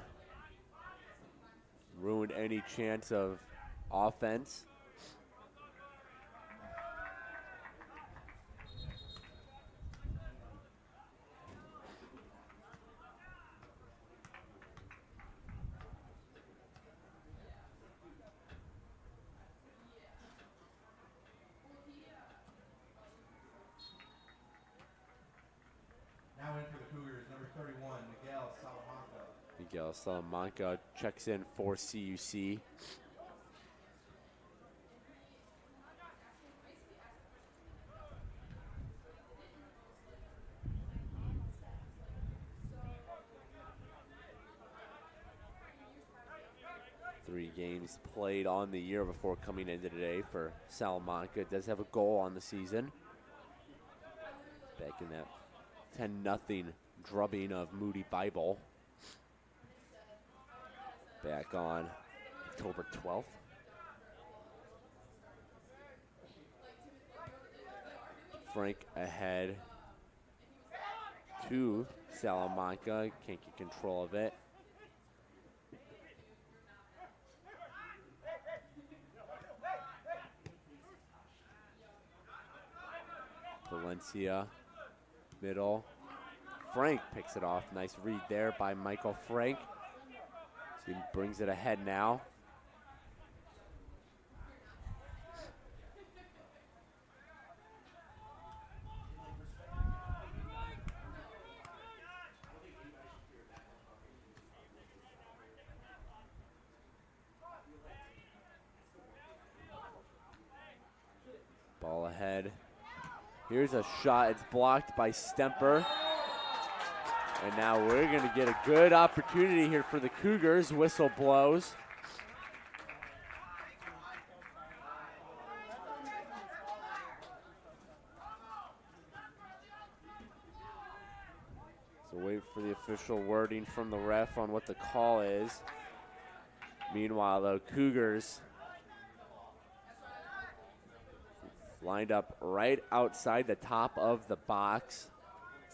S3: Ruined any chance of offense.
S1: Now in for the Cougars, number 31, Miguel Salamanca.
S3: Miguel Salamanca checks in for CUC. Three games played on the year before coming into today for Salamanca. Does have a goal on the season. Back in that 10-0 drubbing of Moody Bible. Back on October 12th. Frank ahead to Salamanca. Can't get control of it. Valencia, middle. Frank picks it off. Nice read there by Michael Frank. So he brings it ahead now. Ball ahead. Here's a shot. It's blocked by Stemper. And now we're going to get a good opportunity here for the Cougars. Whistle blows. So wait for the official wording from the ref on what the call is. Meanwhile, the Cougars lined up right outside the top of the box.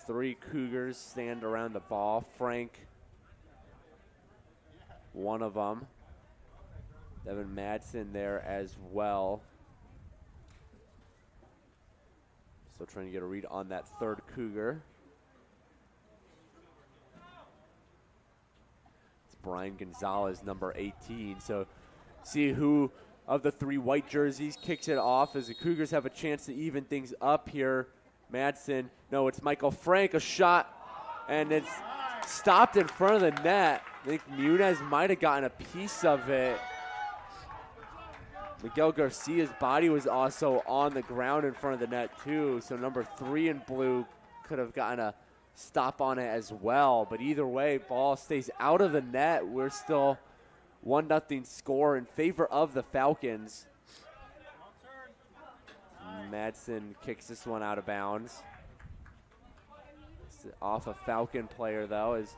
S3: Three Cougars stand around the ball. Frank, one of them. Devin Madsen there as well. Still trying to get a read on that third Cougar. It's Brian Gonzalez, number 18. So see who of the three white jerseys kicks it off as the Cougars have a chance to even things up here. Madsen, no, it's Michael Frank, a shot, and it's stopped in front of the net. I think Muniz might have gotten a piece of it. Miguel Garcia's body was also on the ground in front of the net too, so number 3 in blue could have gotten a stop on it as well. But either way, ball stays out of the net. We're still 1-0 score in favor of the Falcons. Madsen kicks this one out of bounds. It's off a Falcon player though, as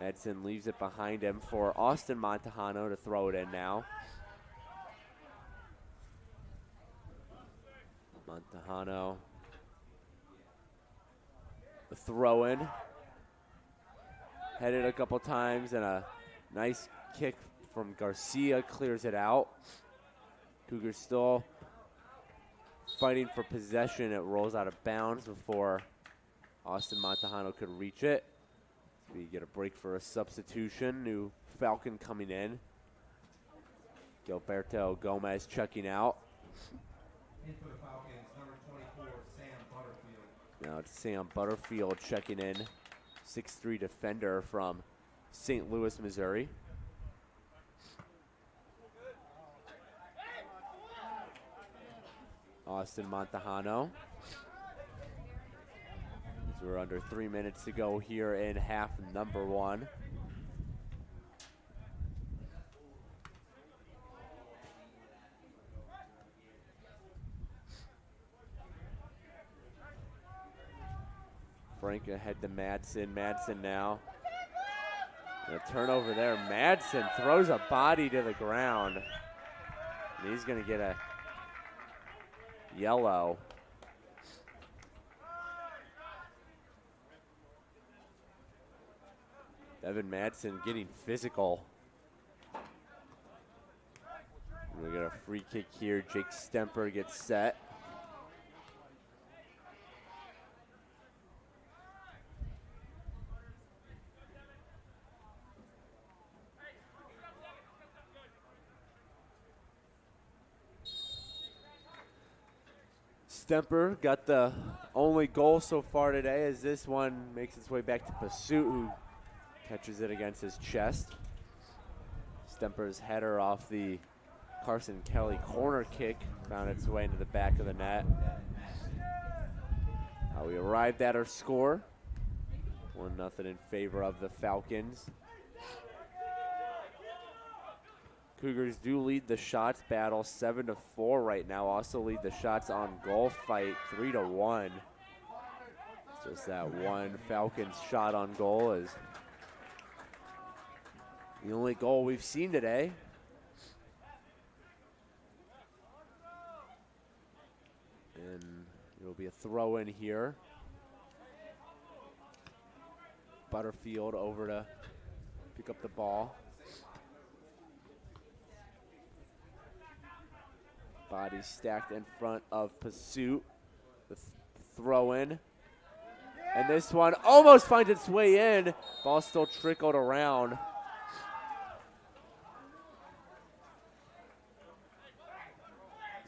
S3: Madsen leaves it behind him for Austin Montejano to throw it in now. Montejano, the throw in. Headed a couple times and a nice kick from Garcia clears it out. Cougars still fighting for possession. It rolls out of bounds before Austin Montejano could reach it. We get a break for a substitution. New Falcon coming in. Gilberto Gomez checking out.
S1: In for the Falcons, number 24, Sam Butterfield.
S3: Now it's Sam Butterfield checking in. 6'3" defender from St. Louis, Missouri. Austin Montejano. As we're under 3 minutes to go here in half number one. Frank ahead to Madsen. Madsen now. And a turnover there. Madsen throws a body to the ground. And he's going to get a yellow. Evan Madsen getting physical. We got a free kick here. Jake Stemper gets set. Stemper got the only goal so far today as this one makes its way back to Pursuit, who catches it against his chest. Stemper's header off the Carson Kelly corner kick found its way into the back of the net. We arrived at our score. 1-0 in favor of the Falcons. Cougars do lead the shots battle 7-4 right now. Also lead the shots on goal fight 3-1. It's just that one Falcons shot on goal is the only goal we've seen today. And it'll be a throw in here. Butterfield over to pick up the ball. Body stacked in front of Pursuit. The throw in. And this one almost finds its way in. Ball still trickled around.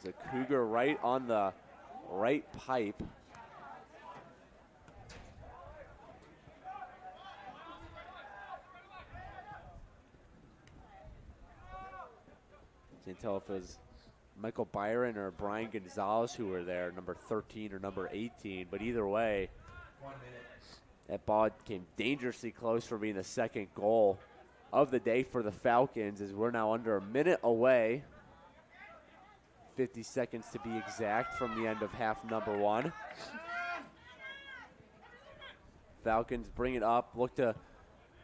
S3: There's a Cougar right on the right pipe. Can't tell if it was Michael Byron or Brian Gonzalez who were there, number 13 or number 18. But either way,
S1: 1 minute.
S3: That ball came dangerously close for being the second goal of the day for the Falcons, as we're now under a minute away. 50 seconds to be exact from the end of half number one. Falcons bring it up, look to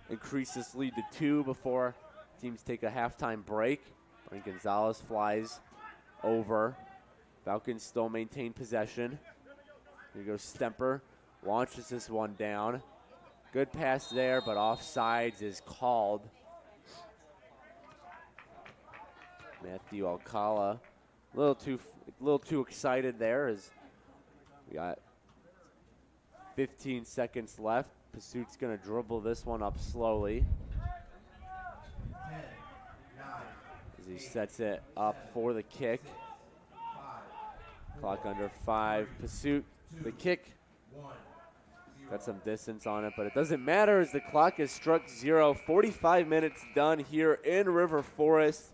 S3: increase this lead to 2 before teams take a halftime break. Brian Gonzalez flies over. Falcons still maintain possession. Here goes Stemper. Launches this one down. Good pass there, but offsides is called. Matthew Alcala, a little too excited there, as we got 15 seconds left. Pursuit's going to dribble this one up slowly.
S1: 10, 9,
S3: as he sets it up for the kick.
S1: 5,
S3: Clock under 5. Pursuit, the kick.
S1: 1.
S3: Got some distance on it, but it doesn't matter as the clock has struck 0. 45 minutes done here in River Forest.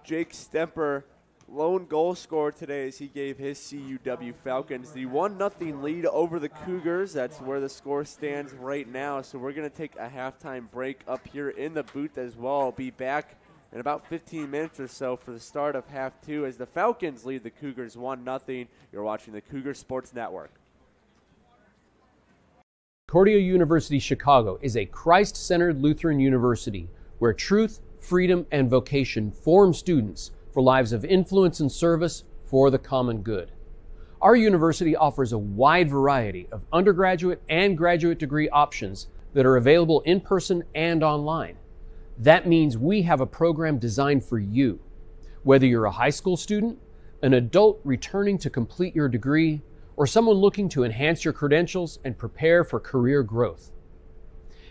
S3: Jake Stemper, lone goal scorer today, as he gave his CUW Falcons the 1-0 lead over the Cougars. That's where the score stands right now. So we're going to take a halftime break up here in the booth as well. I'll be back in about 15 minutes or so for the start of half 2 as the Falcons lead the Cougars 1-0. You're watching the Cougar Sports Network.
S2: Concordia University Chicago is a Christ-centered Lutheran university where truth, freedom, and vocation form students for lives of influence and service for the common good. Our university offers a wide variety of undergraduate and graduate degree options that are available in person and online. That means we have a program designed for you. Whether you're a high school student, an adult returning to complete your degree, or someone looking to enhance your credentials and prepare for career growth.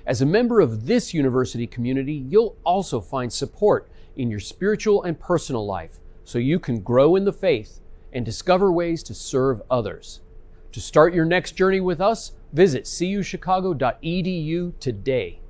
S2: As a member of this university community, you'll also find support in your spiritual and personal life so you can grow in the faith and discover ways to serve others. To start your next journey with us, visit cuchicago.edu today.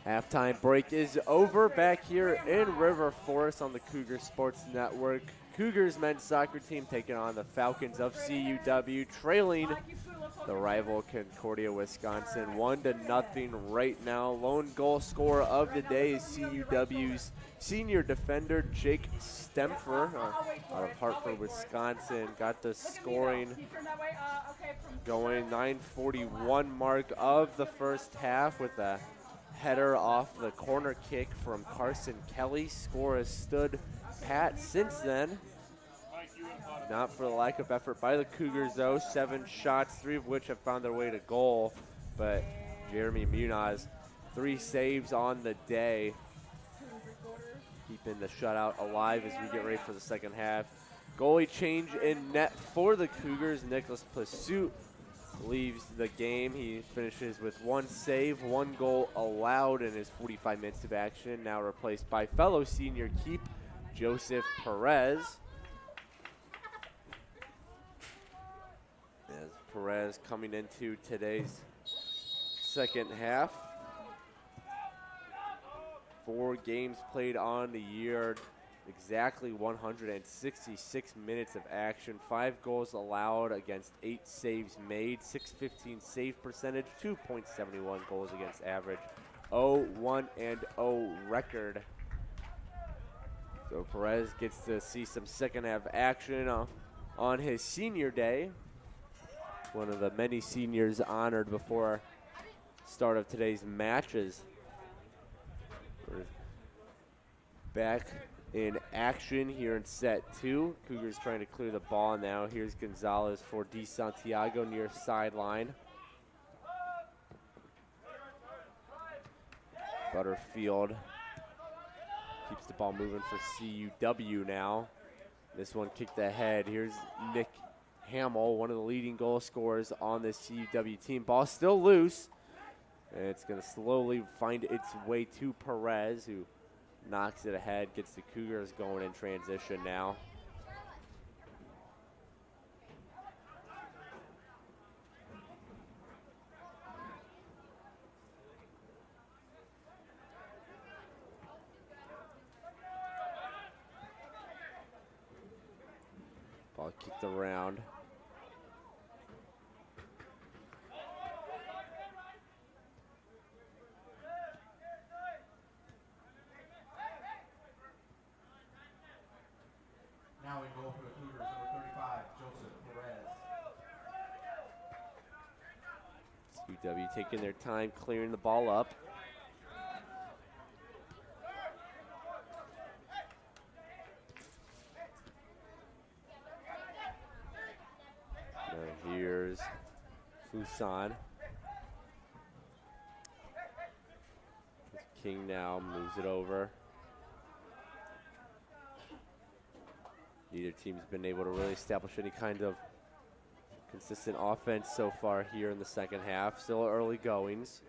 S3: Halftime break is over back here in River Forest on the Cougar Sports Network. Cougars men's soccer team taking on the Falcons of CUW, trailing the rival Concordia, Wisconsin 1-0 right now. Lone goal scorer of the day is CUW's senior defender Jake Stempfer out of Hartford, Wisconsin. Got the scoring going. 9:41 mark of the first half with a header off the corner kick from Carson Kelly. Score has stood pat since then. Not for the lack of effort by the Cougars, though. 7 shots, 3 of which have found their way to goal. But Jeremy Munoz, 3 saves on the day, keeping the shutout alive as we get ready for the second half. Goalie change in net for the Cougars. Nicholas Pursuit leaves the game. He finishes with 1 save, 1 goal allowed in his 45 minutes of action. Now replaced by fellow senior keep Joseph Perez. As Perez coming into today's second half. 4 games played on the year, exactly 166 minutes of action, 5 goals allowed against 8 saves made, 615 save percentage, 2.71 goals against average, 0-1-0 record. So Perez gets to see some second half action on his senior day. One of the many seniors honored before start of today's matches. We're back in action here in set 2. Cougars trying to clear the ball now. Here's Gonzalez for Di Santiago near sideline. Butterfield keeps the ball moving for CUW now. This one kicked ahead. Here's Nick Hamill, one of the leading goal scorers on this CUW team. Ball still loose. And it's going to slowly find its way to Perez, who knocks it ahead, gets the Cougars going in transition now. Ball kicked around.
S1: Now we go for the Cougars, number 35, Joseph Perez.
S3: CUW taking their time clearing the ball up. Now here's Fuson. King now moves it over. Neither team's been able to really establish any kind of consistent offense so far here in the second half. Still early goings.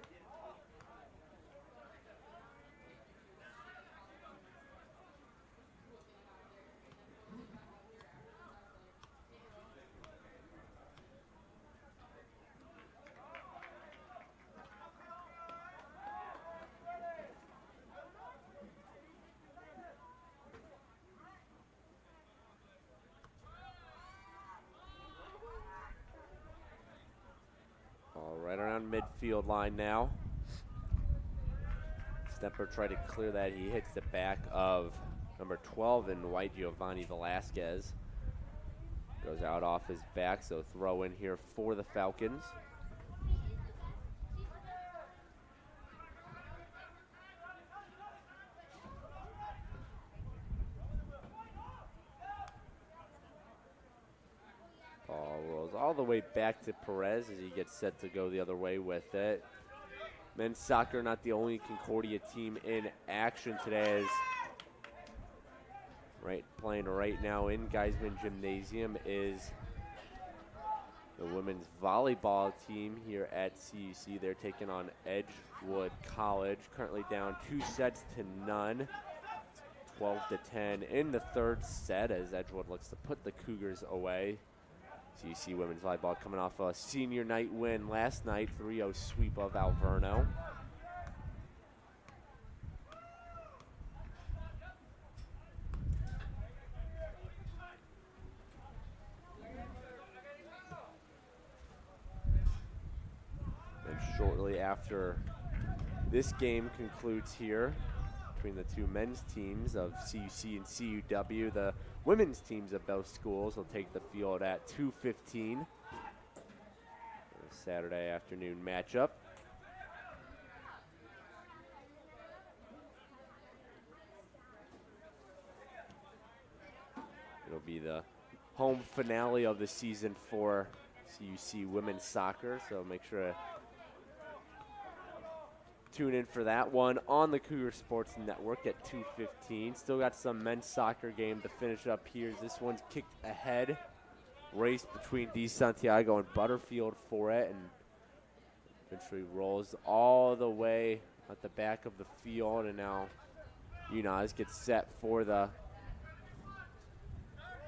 S3: Right around midfield line now. Stepper tried to clear that. He hits the back of number 12 in white, Giovanni Velasquez. Goes out off his back, so throw in here for the Falcons. Ball rolls all the way back to Perez as he gets set to go the other way with it. Men's soccer not the only Concordia team in action today, as playing right now in Geisman Gymnasium is the women's volleyball team here at CUC. They're taking on Edgewood College, currently down 2-0, 12-10 in the third set as Edgewood looks to put the Cougars away. CUC women's volleyball coming off a senior night win last night, 3-0 sweep of Alverno. shortly after this game concludes here between the two men's teams of CUC and CUW. The women's teams of both schools will take the field at 2:15. Saturday afternoon matchup. It'll be the home finale of the season for CUC women's soccer, so make sure to tune in for that one on the Cougar Sports Network at 2:15. Still got some men's soccer game to finish up here. This one's kicked ahead. Race between D. Santiago and Butterfield for it, and eventually rolls all the way at the back of the field, and now Yunaz gets set for the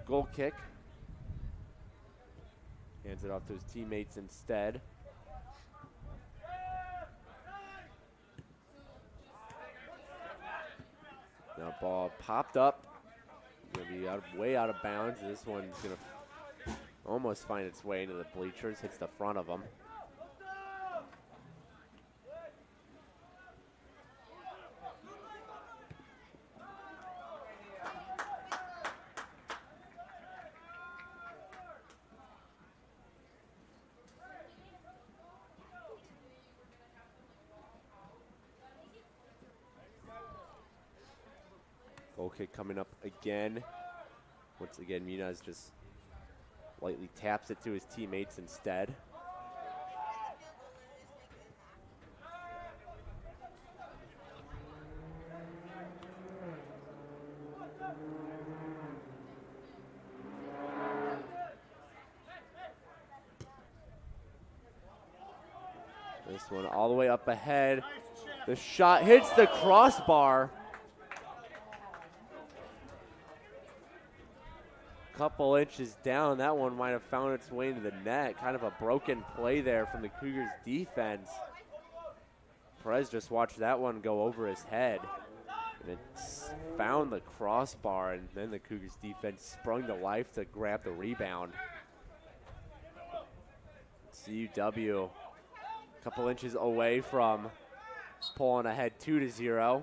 S3: goal kick. Hands it off to his teammates instead. Now ball popped up. Gonna be way out of bounds. This one's gonna almost find its way into the bleachers. Hits the front of them. Goal kick coming up again. Once again, Munaz just lightly taps it to his teammates instead. This one all the way up ahead. The shot hits the crossbar. Couple inches down. That one might have found its way into the net. Kind of a broken play there from the Cougars defense. Perez just watched that one go over his head. And it found the crossbar, and then the Cougars defense sprung to life to grab the rebound. CUW a couple inches away from pulling ahead 2-0.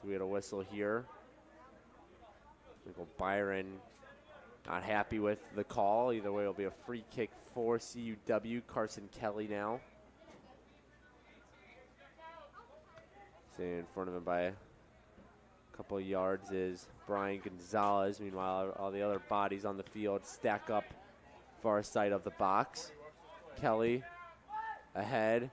S3: So we had a whistle here. Michael Byron not happy with the call. Either way, it'll be a free kick for CUW. Carson Kelly now. Staying in front of him by a couple of yards is Brian Gonzalez. Meanwhile, all the other bodies on the field stack up far side of the box. Kelly ahead.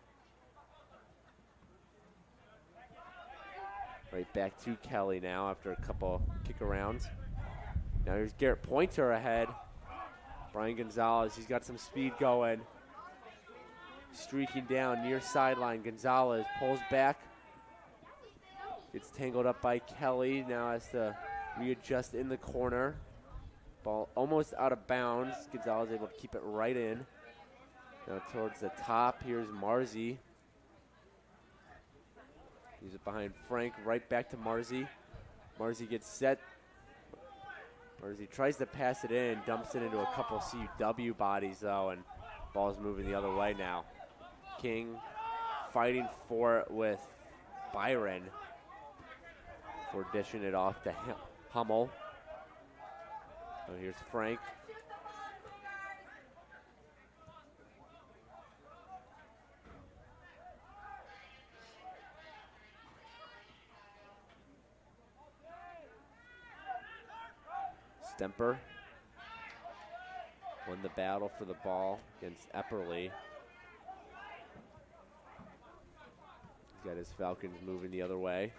S3: Right back to Kelly now after a couple kick arounds. Now here's Garrett Pointer ahead. Brian Gonzalez, he's got some speed going. Streaking down near sideline. Gonzalez pulls back. Gets tangled up by Kelly. Now has to readjust in the corner. Ball almost out of bounds. Gonzalez able to keep it right in. Now towards the top, here's Marzi. He's it behind Frank, right back to Marzi. Marzi gets set. Marzi tries to pass it in, dumps it into a couple CUW bodies though, and ball's moving the other way now. King fighting for it with Byron for dishing it off to Hummel. So here's Frank. Stemper won the battle for the ball against Epperly. He's got his Falcons moving the other way.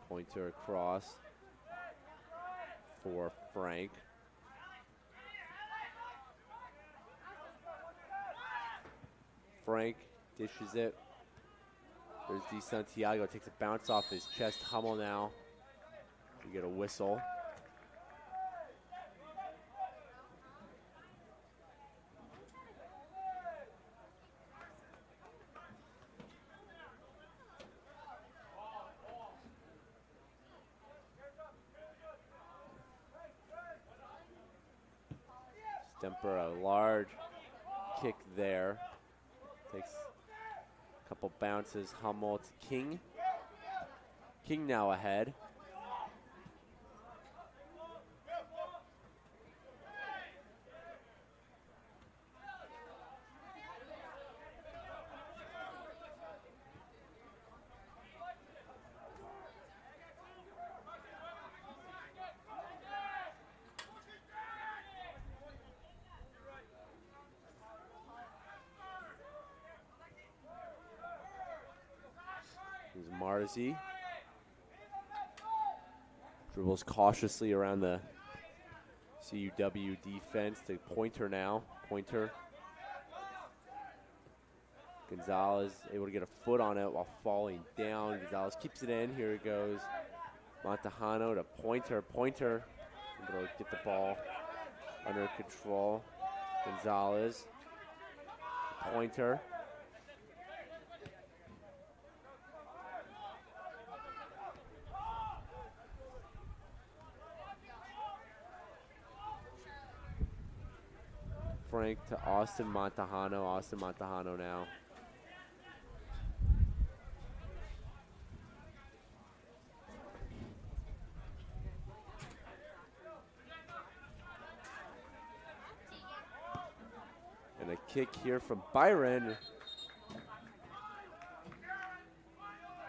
S3: Pointer across for Frank. Frank dishes it. There's Di Santiago, takes a bounce off his chest. Hummel now. We get a whistle. Stemper, a large kick there. Takes a couple bounces. Hummel to King. King now ahead. Marzi dribbles cautiously around the CUW defense to Pointer now. Pointer. Gonzalez able to get a foot on it while falling down. Gonzalez keeps it in. Here it goes. Montejano to Pointer. Pointer able to get the ball under control. Gonzalez. Pointer. Frank to Austin Montejano. Austin Montejano now. And a kick here from Byron.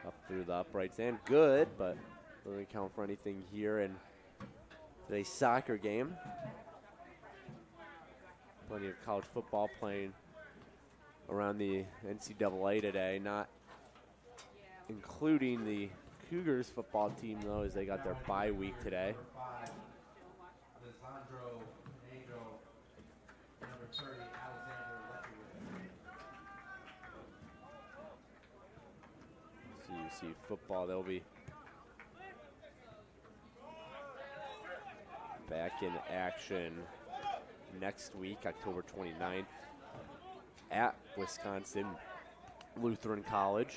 S3: Up through the uprights and good, but doesn't count for anything here in today's soccer game. Plenty of college football playing around the NCAA today, not including the Cougars football team, though, as they got their bye week today. CUC football, they'll be back in action next week, October 29th, at Wisconsin Lutheran College.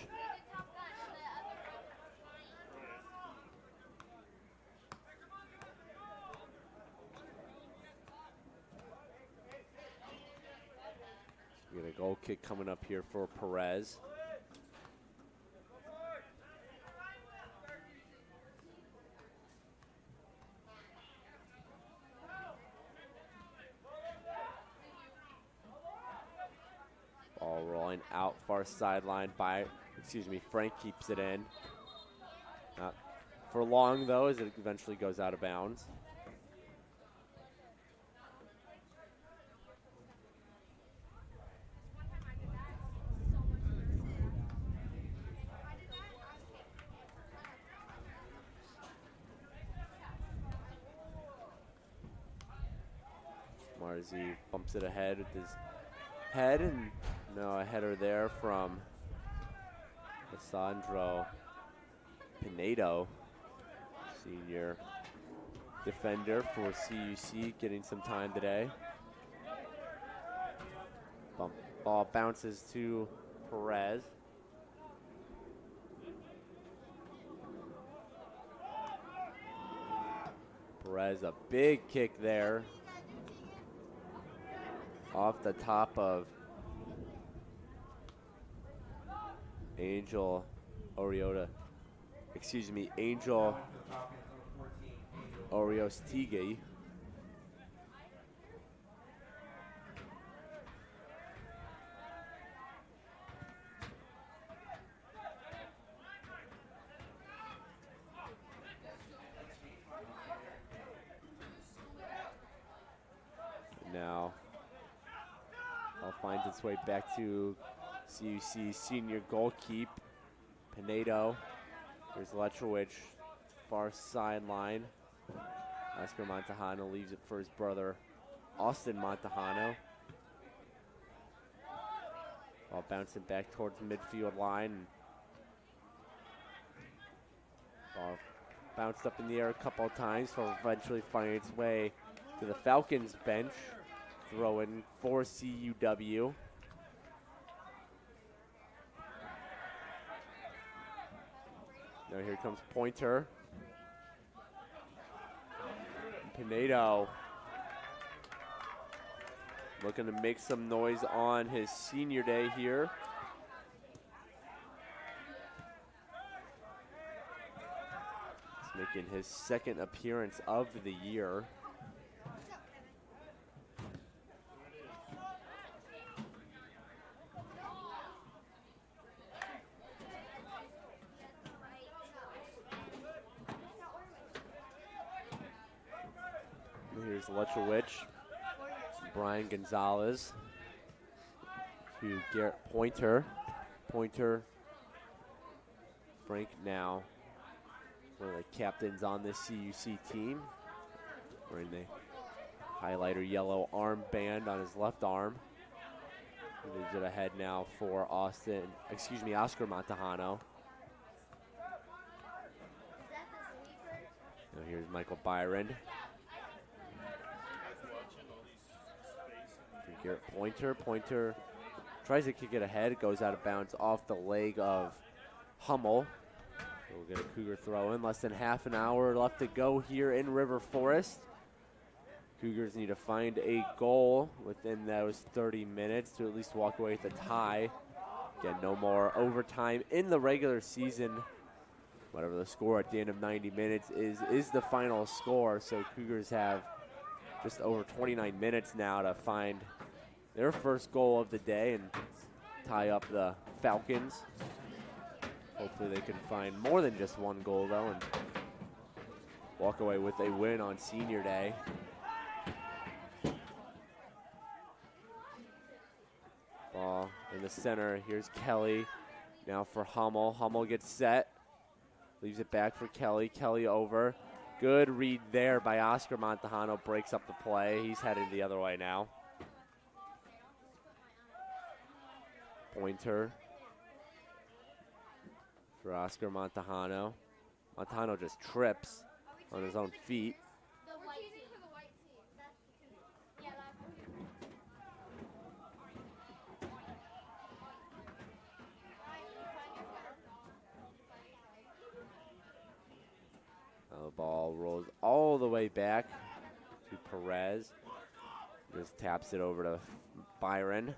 S3: We get a goal kick coming up here for Perez. Ball rolling out far sideline by, Frank keeps it in. Not for long though, as it eventually goes out of bounds. Marzi bumps it ahead with his head, and no, a header there from Alessandro Pinedo, senior defender for CUC, getting some time today. Ball bounces to Perez. Perez, a big kick there. Off the top of Angel Oriota, Angel Oriostige. Now ball finds its way back to CUC senior goalkeeper Pinedo. Here's Letrowich, far sideline. Oscar Montejano leaves it for his brother Austin Montejano. Ball bouncing back towards the midfield line. Ball bounced up in the air a couple of times for eventually finding its way to the Falcons bench. Throwing for CUW. Now here comes Pointer. Pinedo looking to make some noise on his senior day here. He's making his second appearance of the year. Here's Lechowicz, Brian Gonzalez to Garrett Pointer. Pointer, Frank now, one of the captains on this CUC team, wearing the highlighter yellow armband on his left arm. He leaves it ahead now for Oscar Montejano. Now here's Michael Byron. Garrett Pointer. Pointer tries to kick it ahead. It goes out of bounds off the leg of Hummel. We'll get a Cougar throw in. Less than half an hour left to go here in River Forest. Cougars need to find a goal within those 30 minutes to at least walk away with a tie. Again, no more overtime in the regular season. Whatever the score at the end of 90 minutes is the final score. So Cougars have just over 29 minutes now to find their first goal of the day and tie up the Falcons. Hopefully they can find more than just one goal though and walk away with a win on senior day. Ball in the center. Here's Kelly now for Hummel. Hummel gets set. Leaves it back for Kelly. Kelly over. Good read there by Oscar Montejano. Breaks up the play. He's headed the other way now. Pointer for Oscar Montejano. Montejano just trips on his own feet. The ball rolls all the way back to Perez. Just taps it over to Byron.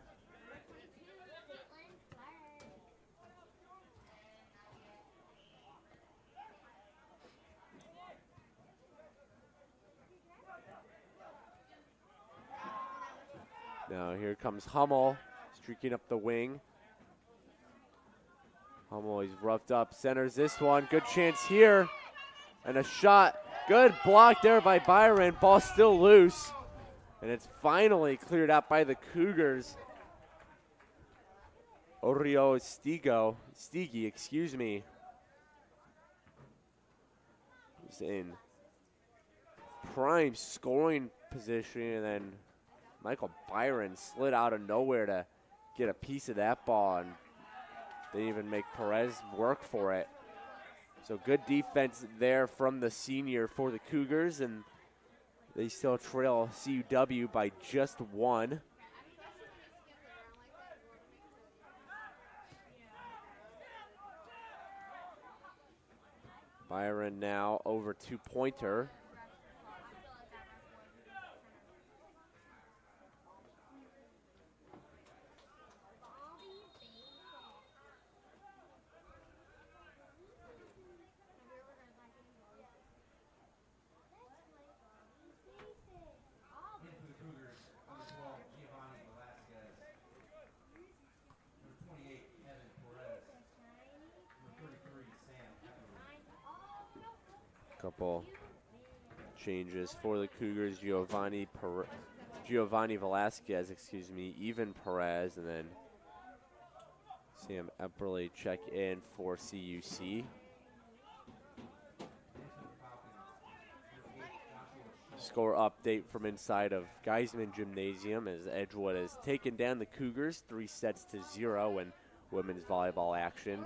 S3: Now here comes Hummel, streaking up the wing. Hummel, he's roughed up, centers this one. Good chance here. And a shot. Good block there by Byron. Ball still loose. And it's finally cleared out by the Cougars. Orio Stigi, excuse me. He's in prime scoring position, and then Michael Byron slid out of nowhere to get a piece of that ball, and didn't even make Perez work for it. So good defense there from the senior for the Cougars, and they still trail CUW by just one. Byron now over to Pointer. Couple changes for the Cougars. Giovanni Velasquez, even Perez, and then Sam Epperle check in for CUC. Score update from inside of Geisman Gymnasium as Edgewood has taken down the Cougars 3-0 in women's volleyball action.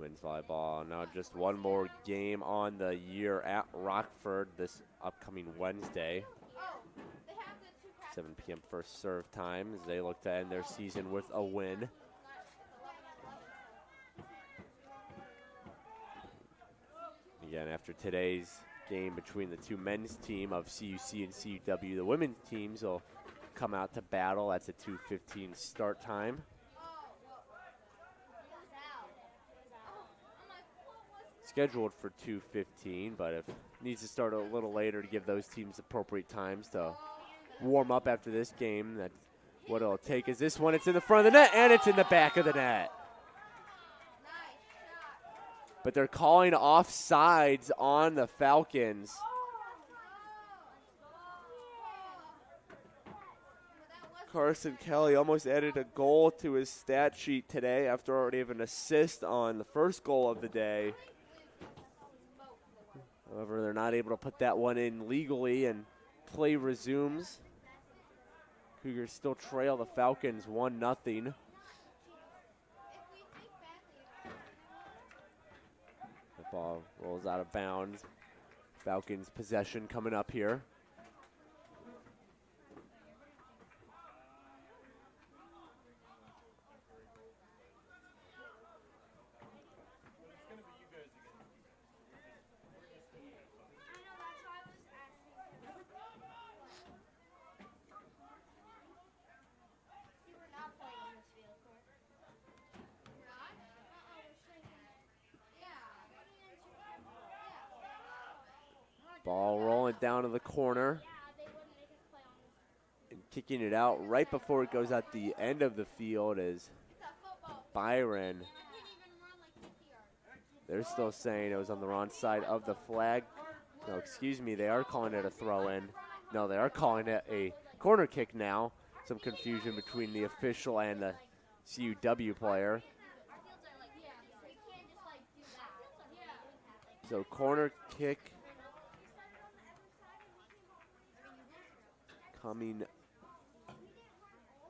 S3: women's volleyball. Now just one more game on the year at Rockford this upcoming Wednesday. 7 p.m. first serve time as they look to end their season with a win. Again, after today's game between the two men's team of CUC and CUW, the women's teams will come out to battle. That's a 2:15 start time. Scheduled for 2:15, but if needs to start a little later to give those teams appropriate times to warm up after this game, that's what it'll take. Is this one? It's in the front of the net, and it's in the back of the net. But they're calling offsides on the Falcons. Carson Kelly almost added a goal to his stat sheet today after already having an assist on the first goal of the day. However, they're not able to put that one in legally, and play resumes. Cougars still trail the Falcons 1-0. The ball rolls out of bounds. Falcons possession coming up here. Ball rolling down to the corner and kicking it out right before it goes at the end of the field is Byron. They're still saying it was on the wrong side of the flag. No, excuse me, they are calling it a throw-in. No, they are calling it a corner kick now. Some confusion between the official and the CUW player. So corner kick coming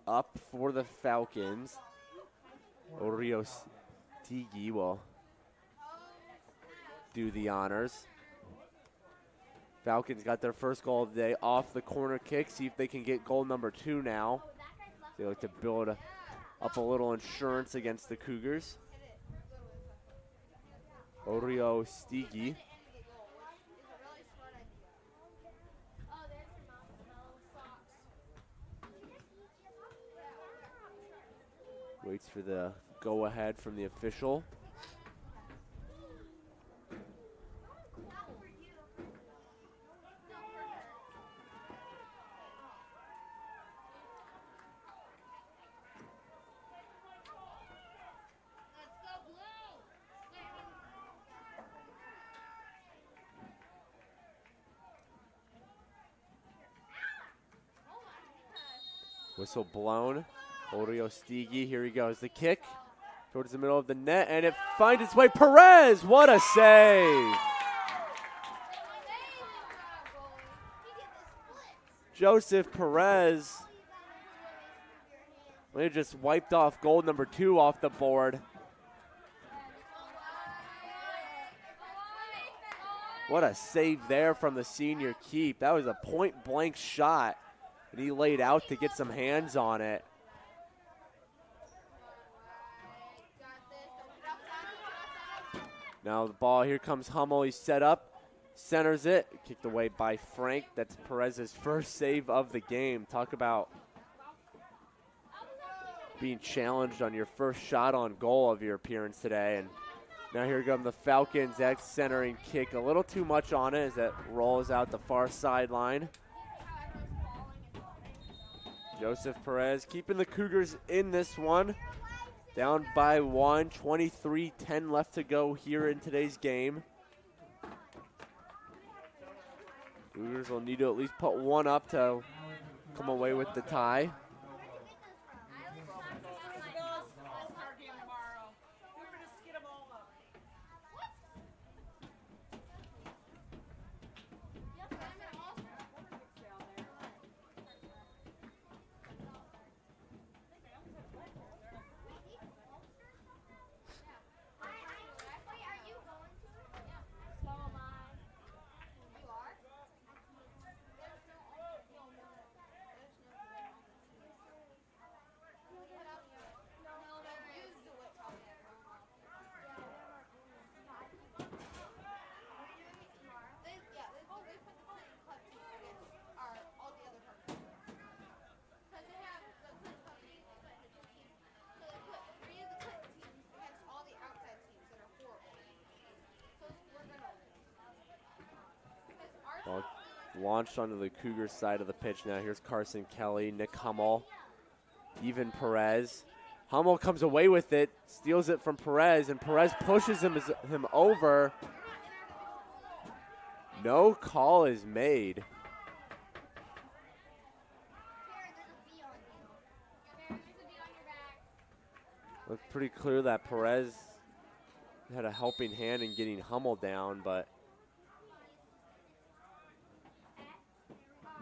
S3: up for the Falcons. Orio Stigi will do the honors. Falcons got their first goal of the day off the corner kick. See if they can get goal number 2 now. They like to build up a little insurance against the Cougars. Orio Stigi. Waits for the go-ahead from the official. Whistle blown. Orio Stigi, here he goes. The kick towards the middle of the net, and it finds its way. Perez, what a save! Joseph Perez. They just wiped off goal number 2 off the board. What a save there from the senior keep. That was a point-blank shot that he laid out to get some hands on it. Now the ball, here comes Hummel, he's set up, centers it, kicked away by Frank. That's Perez's first save of the game. Talk about being challenged on your first shot on goal of your appearance today. And now here come the Falcons, that centering kick, a little too much on it as it rolls out the far sideline. Joseph Perez keeping the Cougars in this one. Down by 1, 23-10 left to go here in today's game. Cougars will need to at least put one up to come away with the tie. launched onto the Cougars side of the pitch now. Here's Carson Kelly, Nick Hummel, even Perez. Hummel comes away with it, steals it from Perez, and Perez pushes him over. No call is made. Looked pretty clear that Perez had a helping hand in getting Hummel down, but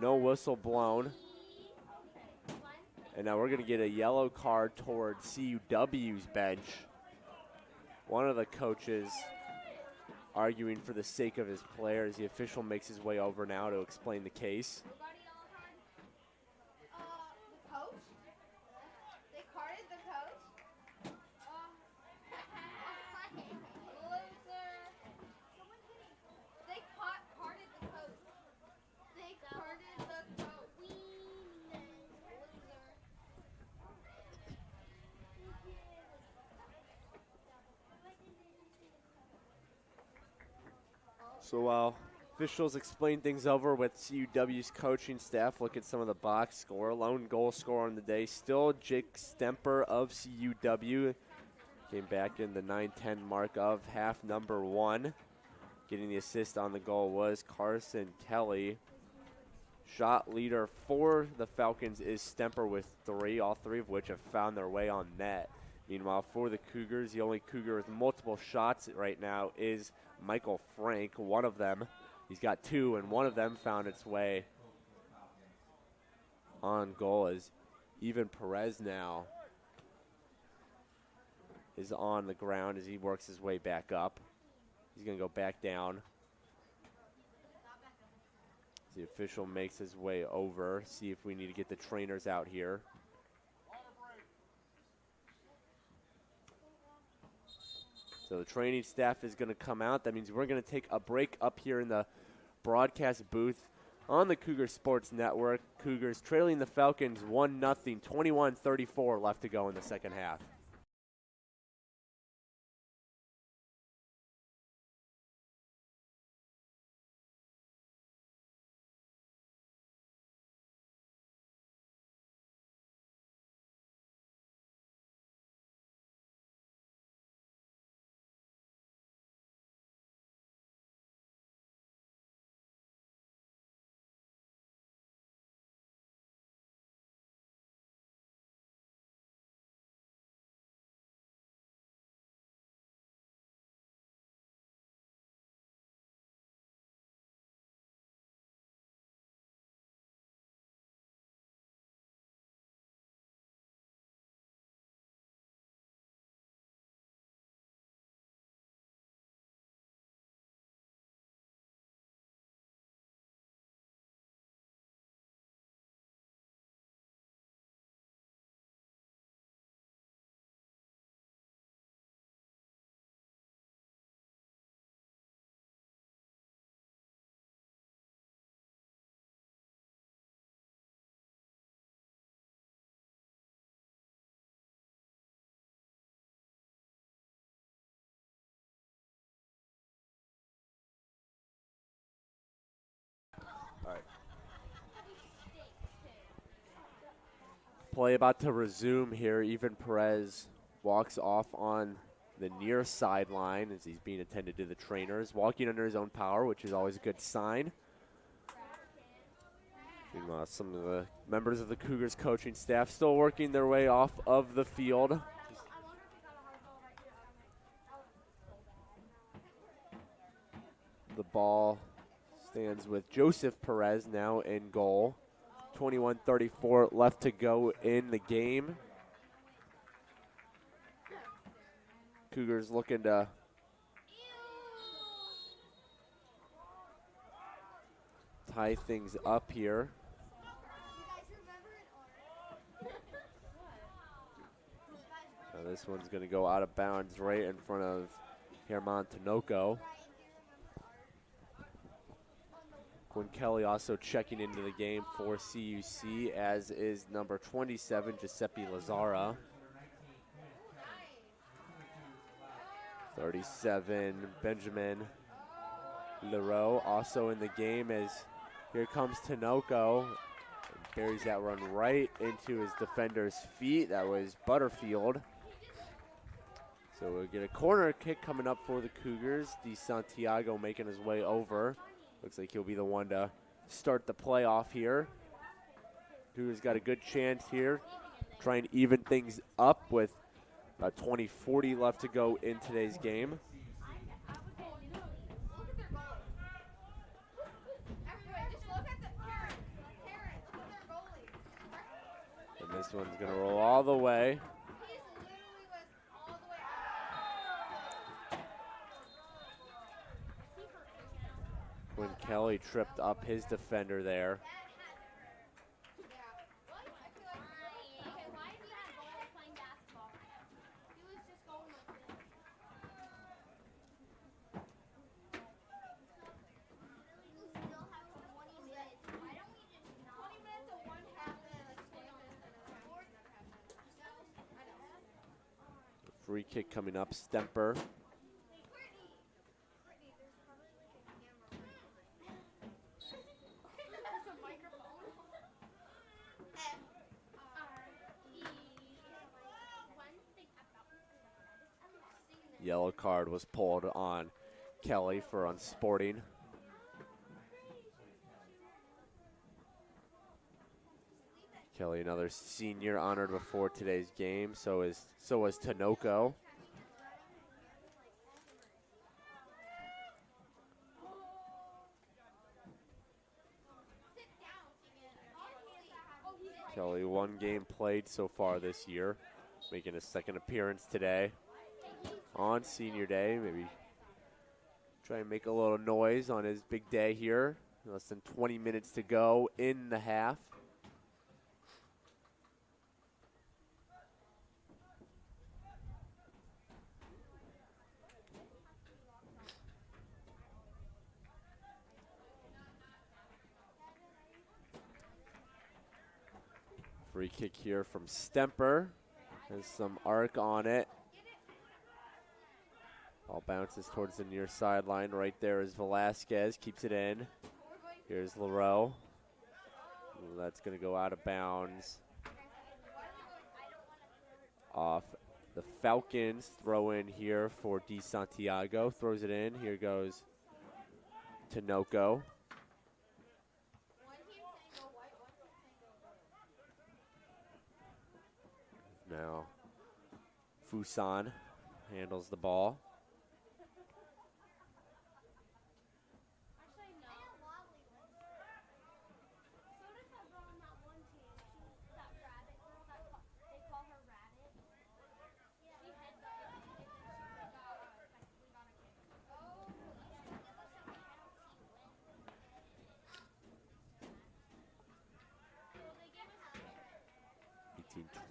S3: no whistle blown. And now we're going to get a yellow card toward CUW's bench. One of the coaches arguing for the sake of his players. The official makes his way over now to explain the case. So while officials explain things over with CUW's coaching staff, look at some of the box score. Lone goal scorer on the day, still Jake Stemper of CUW. Came back in the 9-10 mark of half number 1. Getting the assist on the goal was Carson Kelly. Shot leader for the Falcons is Stemper with 3, all 3 of which have found their way on net. Meanwhile, for the Cougars, the only Cougar with multiple shots right now is Michael Frank. One of them, he's got 2, and one of them found its way on goal as even Perez now is on the ground as he works his way back up. He's going to go back down. The official makes his way over, see if we need to get the trainers out here. So the training staff is going to come out. That means we're going to take a break up here in the broadcast booth on the Cougar Sports Network. Cougars trailing the Falcons 1-0, 21-34 left to go in the second half. Play about to resume here. Even Perez walks off on the near sideline as he's being attended to the trainers, walking under his own power, which is always a good sign. Meanwhile, some of the members of the Cougars coaching staff still working their way off of the field. The ball stands with Joseph Perez now in goal. 21-34 left to go in the game. Cougars looking to tie things up here. Now this one's going to go out of bounds right in front of Herman Tinoco. Quinn Kelly also checking into the game for CUC, as is number 27, Giuseppe Lazara. 37, Benjamin Leroux also in the game as Here comes Tinoco. Buries that run right into his defender's feet. That was Butterfield. So we'll get a corner kick coming up for the Cougars. DeSantiago making his way over. Looks like he'll be the one to start the playoff here. Cougars got a good chance here. Try and even things up with about 20-40 left to go in today's game. And this one's going to roll all the way. When Kelly tripped up his defender there. Free kick coming up, Stemper. Yellow card was pulled on Kelly for unsporting. Kelly, another senior honored before today's game. So was Tinoco. Kelly, one game played so far this year, making his second appearance today on senior day. Maybe try and make a little noise on his big day here. Less than 20 minutes to go in the half. Free kick here from Stemper. Has some arc on it. Ball bounces towards the near sideline. Right there is Velasquez. Keeps it in. Here's Leroux. That's going to go out of bounds. Off the Falcons. Throw in here for DeSantiago. Throws it in. Here goes Tinoco. Now, Fuson handles the ball.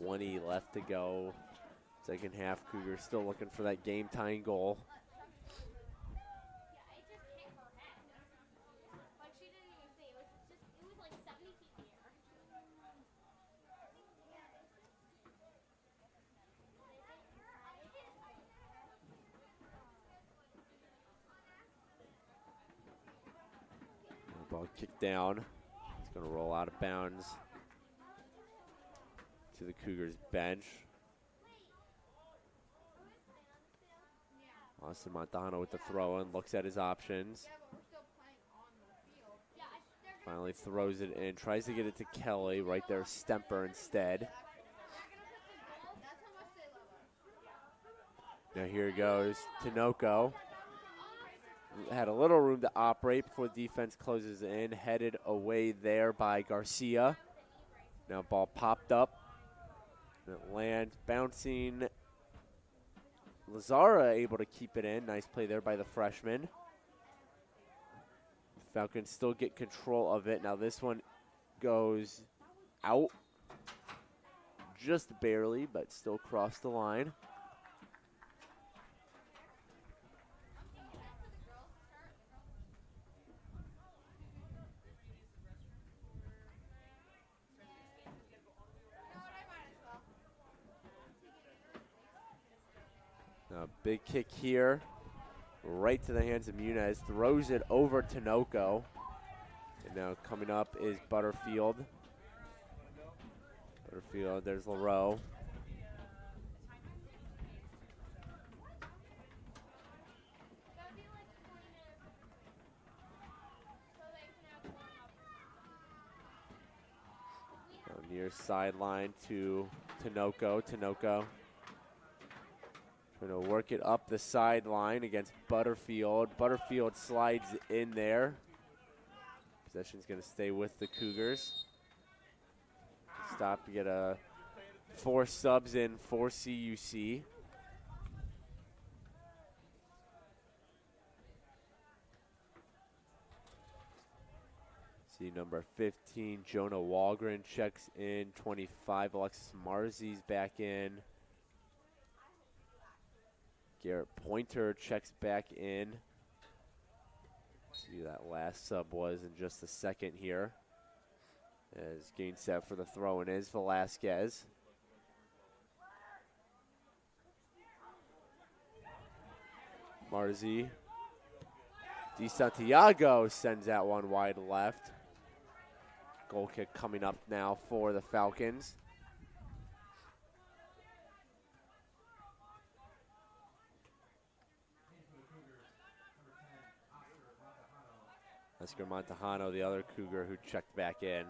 S3: .20 left to go. Second half, Cougars still looking for that game-tying goal. Ball kicked down. It's going to roll out of bounds to the Cougars bench. Austin Montano with the throw in, looks at his options. Finally throws it in, tries to get it to Kelly. Right there, Stemper instead. Now here goes Tinoco. Had a little room to operate before the defense closes in. Headed away there by Garcia. Now ball popped up. It lands, bouncing. Lazara able to keep it in. Nice play there by the freshman. Falcons still get control of it. Now this one goes out. Just barely, but still crossed the line. A big kick here, right to the hands of Muniz. Throws it over Tinoco. And now coming up is Butterfield. Butterfield, there's LaRoe. Near sideline to Tinoco. Tinoco trying to work it up the sideline against Butterfield. Butterfield slides in there. Possession's going to stay with the Cougars. Stop to get 4 subs in for CUC. See number 15, Jonah Walgren checks in. 25, Alexis Marzi's back in. Garrett Pointer checks back in. See who that last sub was in just a second here. As getting set for the throw-in is Velasquez. Marzi. Di Santiago sends that one wide left. Goal kick coming up now for the Falcons. Oscar Montejano, the other Cougar who checked back in.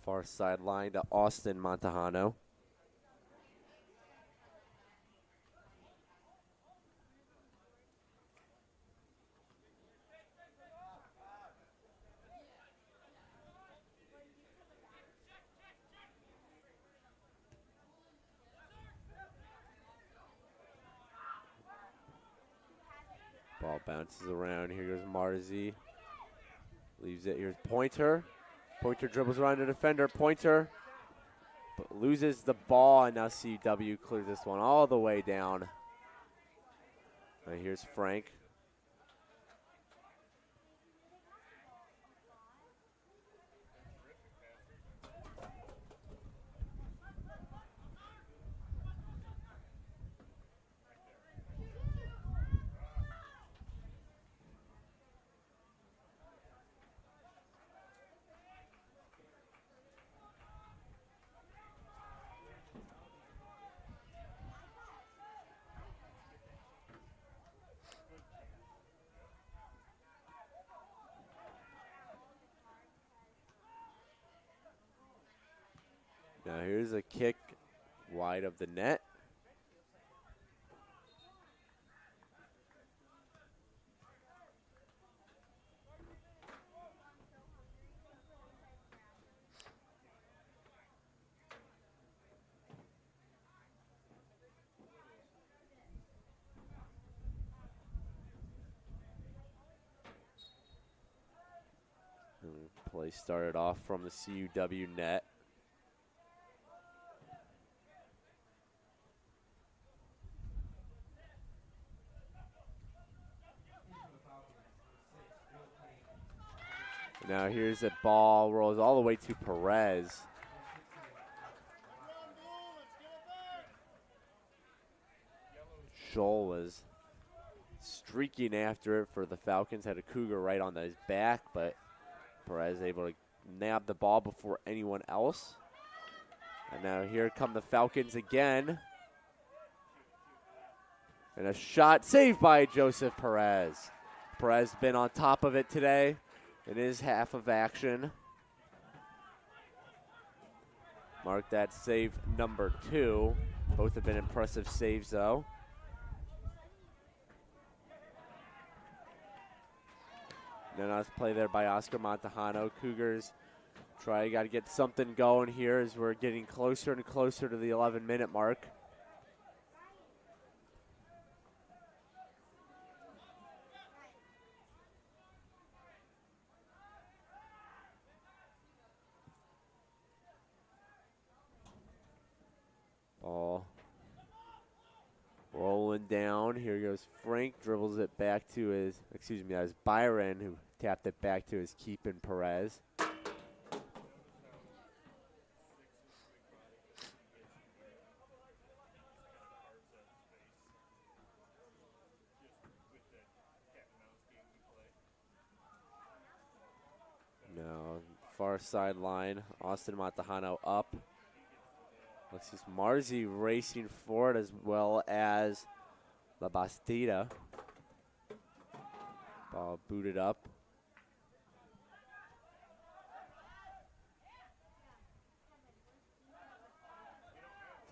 S3: Far sideline to Austin Montejano. Ball bounces around. Here goes Marzi. Leaves it. Here's Pointer. Pointer dribbles around the defender. Pointer but loses the ball, and now CUW clears this one all the way down. Right, here's Frank. Now here's a kick wide of the net. Play started off from the CUW net. Now here's a ball, rolls all the way to Perez. Scholl was streaking after it for the Falcons, had a Cougar right on his back, but Perez able to nab the ball before anyone else. And now here come the Falcons again. And a shot saved by Joseph Perez. Perez been on top of it today. It is half of action. Mark that save number 2. Both have been impressive saves, though. Now nice play there by Oscar Montejano. Cougars got to get something going here as we're getting closer and closer to the 11-minute mark. Ball rolling down. Here goes Frank. Dribbles it back to his, that was Byron who tapped it back to his keeping Perez. No, far sideline. Austin Matahano up. Alexis Marzi racing forward as well as La Bastida. Ball booted up.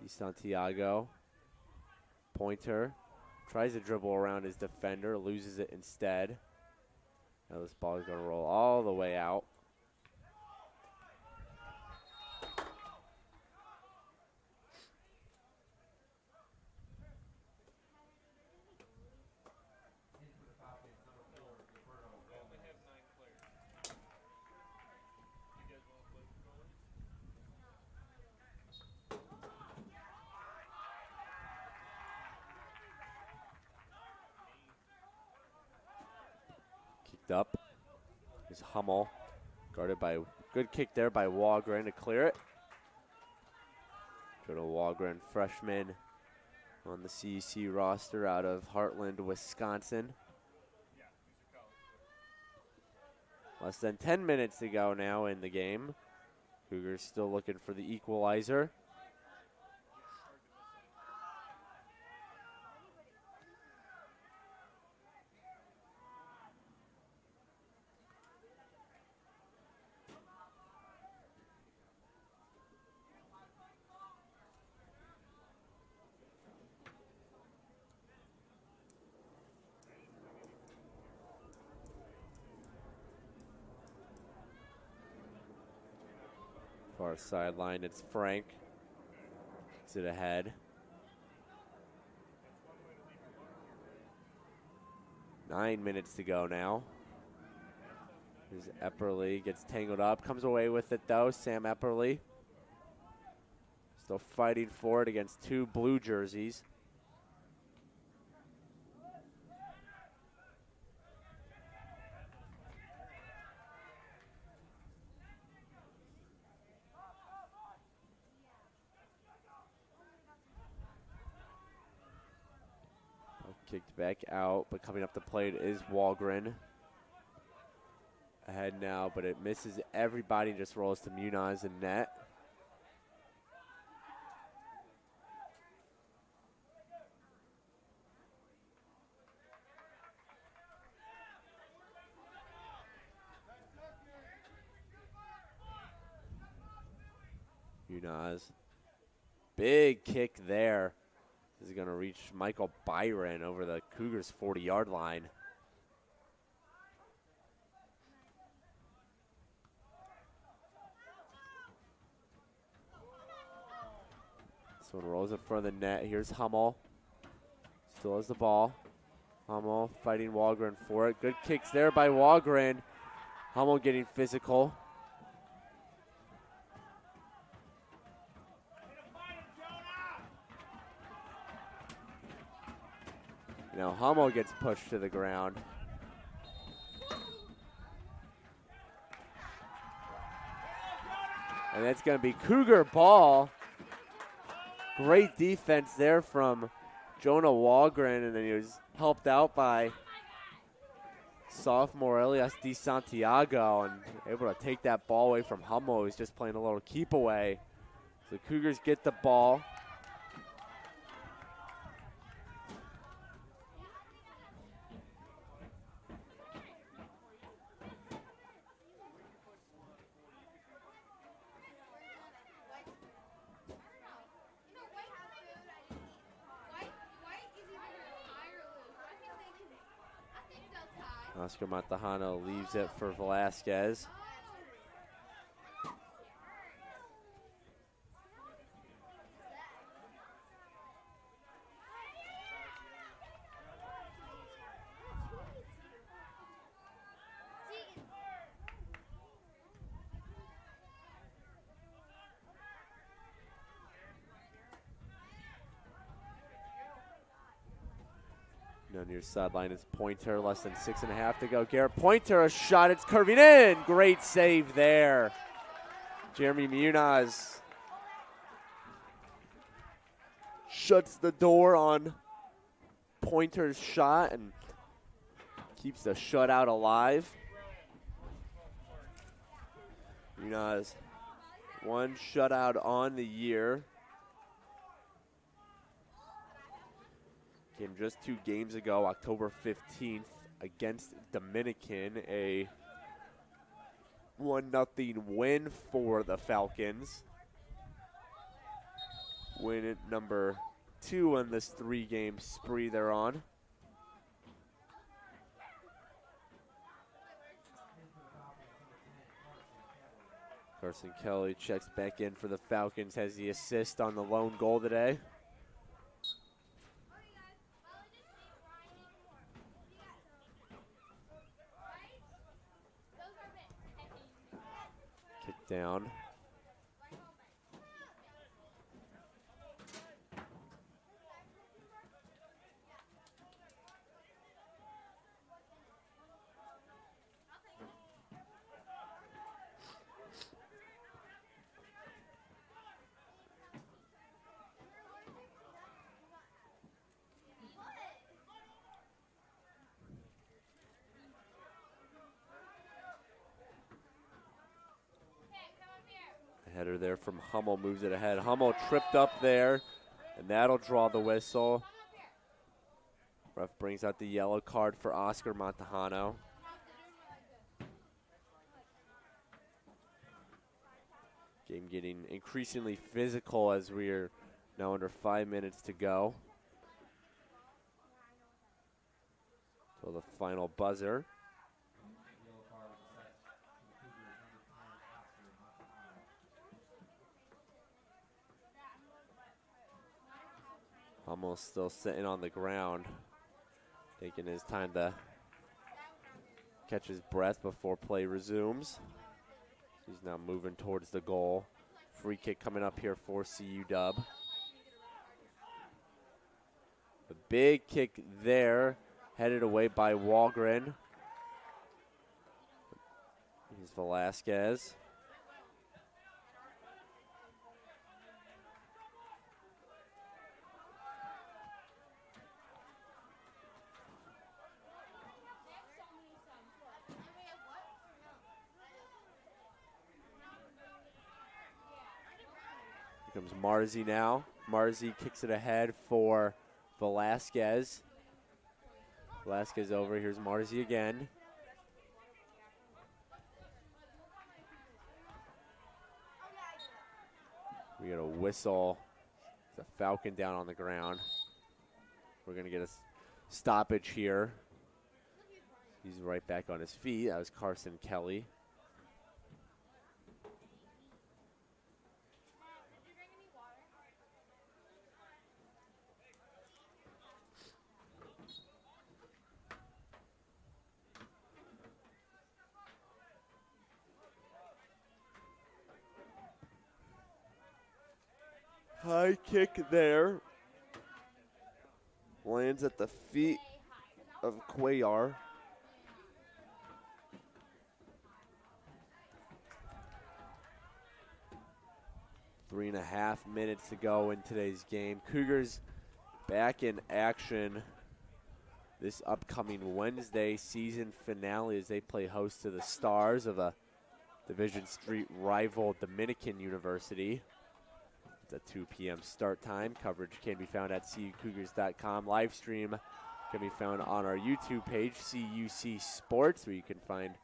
S3: Di Santiago. Pointer. Tries to dribble around his defender. Loses it instead. Now this ball is going to roll all the way out. Up is Hummel, guarded by, good kick there by Walgren to clear it. Jonah Walgren, freshman on the CUC roster out of Heartland, Wisconsin. Less than 10 minutes to go now in the game. Cougars still looking for the equalizer. Far sideline, it's Frank. Gets it ahead. 9 minutes to go now. Here's Epperly, gets tangled up, comes away with it though. Sam Epperly. Still fighting for it against two blue jerseys. Kicked back out, but coming up the plate is Walgren. Ahead now, but it misses everybody and just rolls to Muniz in net. Muniz. Big kick there. This is going to reach Michael Byron over the Cougars' 40-yard line. This one rolls in front of the net. Here's Hummel. Still has the ball. Hummel fighting Walgren for it. Good kicks there by Walgren. Hummel getting physical. Now Hummel gets pushed to the ground. And that's going to be Cougar ball. Great defense there from Jonah Walgren, and then he was helped out by sophomore Elias Di Santiago and able to take that ball away from Hummel, who's just playing a little keep away. So the Cougars get the ball. Oscar Matahano leaves it for Velasquez. On your sideline is Pointer, less than 6.5 to go. Garrett Pointer, a shot, it's curving in. Great save there. Jeremy Muniz shuts the door on Pointer's shot and keeps the shutout alive. Muniz, one shutout on the year. Came just 2 games ago, October 15th, against Dominican, a 1-0 win for the Falcons. Win at number 2 on this 3-game spree they're on. Carson Kelly checks back in for the Falcons, has the assist on the lone goal today. Kick down. Header there from Hummel, moves it ahead. Hummel tripped up there, and that'll draw the whistle. Ref brings out the yellow card for Oscar Montejano. Game getting increasingly physical as we are now under 5 minutes to go. Till the final buzzer. Hummel still sitting on the ground, taking his time to catch his breath before play resumes. He's now moving towards the goal. Free kick coming up here for CUW. The big kick there, headed away by Walgren. Here's Velasquez. Here comes Marzi now. Marzi kicks it ahead for Velasquez. Velasquez over. Here's Marzi again. We got a whistle. The Falcon down on the ground. We're going to get a stoppage here. He's right back on his feet. That was Carson Kelly. High kick there. Lands at the feet of Cuellar. Three and a half minutes to go in today's game. Cougars back in action this upcoming Wednesday season finale as they play host to the Stars of a Division Street rival Dominican University. It's a 2 p.m. start time. Coverage can be found at CUCougars.com. Live stream can be found on our YouTube page, CUC Sports, where you can find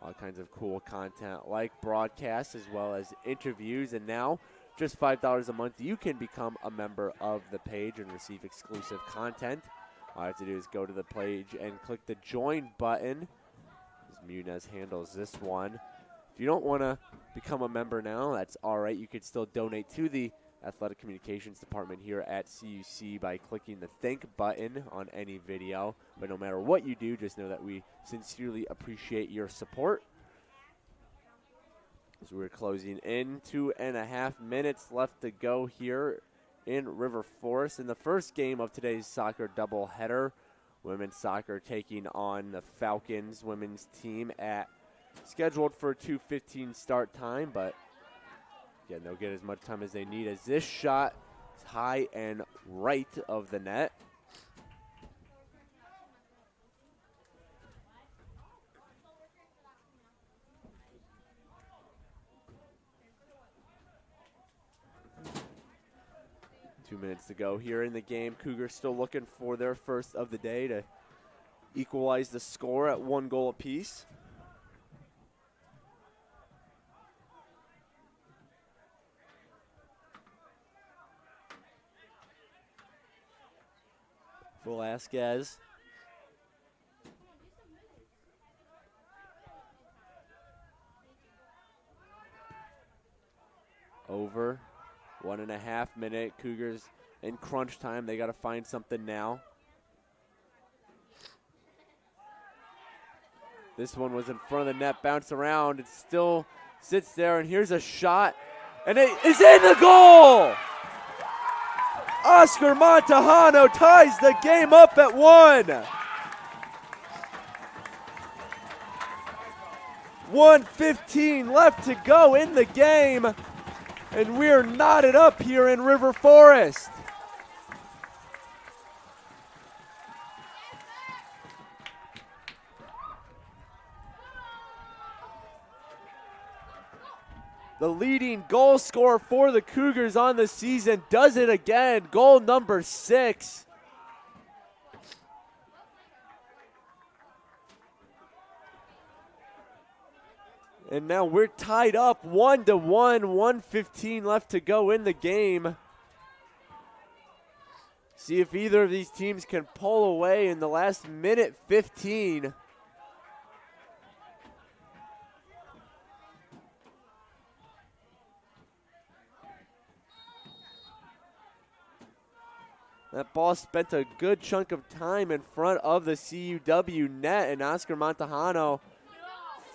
S3: all kinds of cool content like broadcasts as well as interviews. And now, just $5 a month, you can become a member of the page and receive exclusive content. All you have to do is go to the page and click the join button, as Muniz handles this one. If you don't want to become a member now, that's all right. You could still donate to the Athletic Communications Department here at CUC by clicking the thank button on any video. But no matter what you do, just know that we sincerely appreciate your support. As we're closing in, 2.5 minutes left to go here in River Forest. In the first game of today's soccer doubleheader, Women's soccer taking on the Falcons women's team at scheduled for a 2:15 start time, but again, they'll get as much time as they need as this shot is high and right of the net. Two minutes to go here in the game. Cougars still looking for their first of the day to equalize the score at 1 goal apiece. Velasquez. Over 1.5 minute. Cougars in crunch time. They got to find something now. This one was in front of the net, bounced around. It still sits there, and here's a shot, and it is in the goal! Oscar Montejano ties the game up at 1. 1:15 left to go in the game, and we're knotted up here in River Forest. The leading goal scorer for the Cougars on the season does it again. Goal number 6. And now we're tied up 1-1, 1:15 left to go in the game. See if either of these teams can pull away in the last minute 15. That ball spent a good chunk of time in front of the CUW net, and Oscar Montejano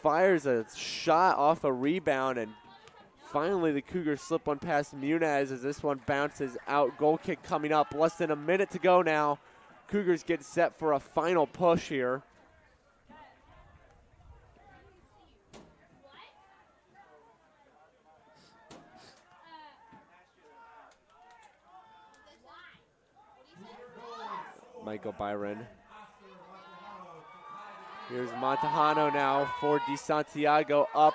S3: fires a shot off a rebound, and finally the Cougars slip one past Munez as this one bounces out. Goal kick coming up. Less than a minute to go now. Cougars get set for a final push here. Michael Byron. Here's Montejano now for DeSantiago up.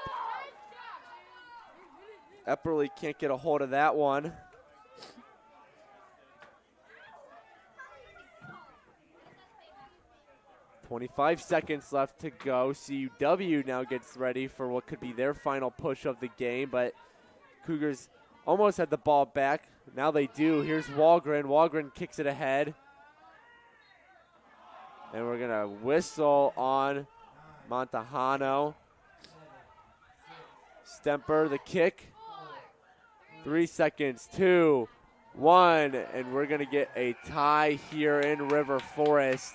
S3: Epperly can't get a hold of that one. .25 seconds left to go. CUW now gets ready for what could be their final push of the game, but Cougars almost had the ball back. Now they do. Here's Walgren. Walgren kicks it ahead. And we're going to whistle on Montejano. Stemper, the kick. 3 seconds, 2, 1, and we're going to get a tie here in River Forest.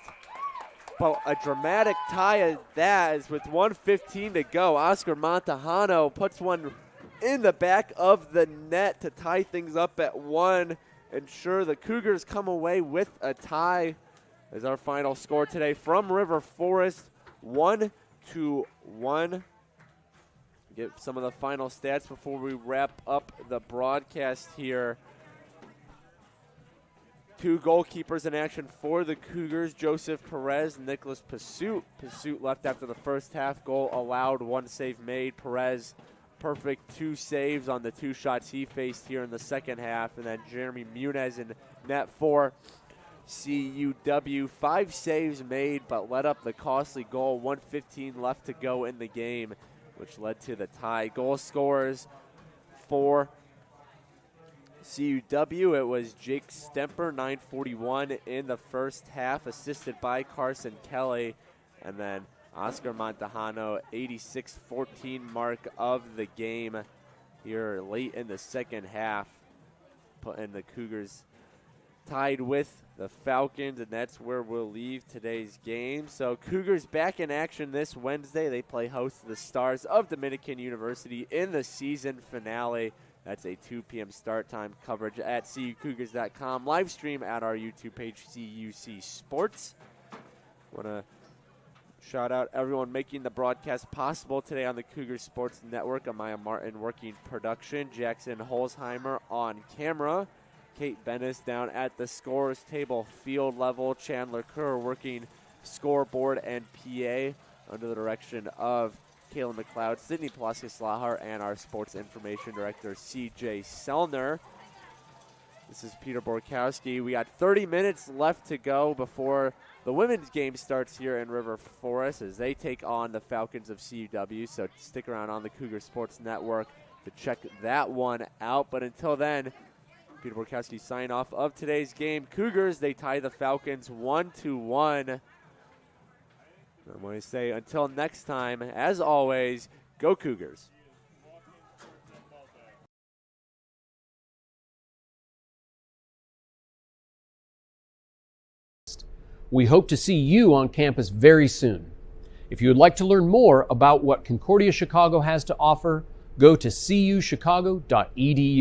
S3: But a dramatic tie at that is with 1:15 to go. Oscar Montejano puts one in the back of the net to tie things up at 1. Ensure the Cougars come away with a tie. Is our final score today from River Forest, 1-1. Get some of the final stats before we wrap up the broadcast here. 2 goalkeepers in action for the Cougars, Joseph Perez, Nicholas Pursuit. Pursuit left after the first half. Goal allowed, 1 save made. Perez, perfect 2 saves on the 2 shots he faced here in the second half. And then Jeremy Munez in net for CUW, 5 saves made, but let up the costly goal. 1:15 left to go in the game, which led to the tie. Goal scorers for CUW, it was Jake Stemper, 9:41 in the first half, assisted by Carson Kelly, and then Oscar Montejano, 86-14 mark of the game here late in the second half, putting the Cougars tied with the Falcons, and that's where we'll leave today's game. So Cougars back in action this Wednesday. They play host to the Stars of Dominican University in the season finale. That's a 2 p.m. start time. Coverage at cucougars.com. Live stream at our YouTube page, CUC Sports. Want to shout out everyone making the broadcast possible today on the Cougar Sports Network. Amaya Martin working production. Jackson Holzheimer on camera. Kate Bennis down at the scores table, field level. Chandler Kerr working scoreboard and PA under the direction of Kayla McLeod, Sydney Palacios-Lahar, and our sports information director, CJ Selner. This is Peter Borkowski. We got 30 minutes left to go before the women's game starts here in River Forest as they take on the Falcons of CUW. So stick around on the Cougar Sports Network to check that one out. But until then, Peter Borkowski sign off of today's game. Cougars, they tie the Falcons 1-1. I'm going to say until next time, as always, go Cougars.
S2: We hope to see you on campus very soon. If you would like to learn more about what Concordia Chicago has to offer, go to cuchicago.edu.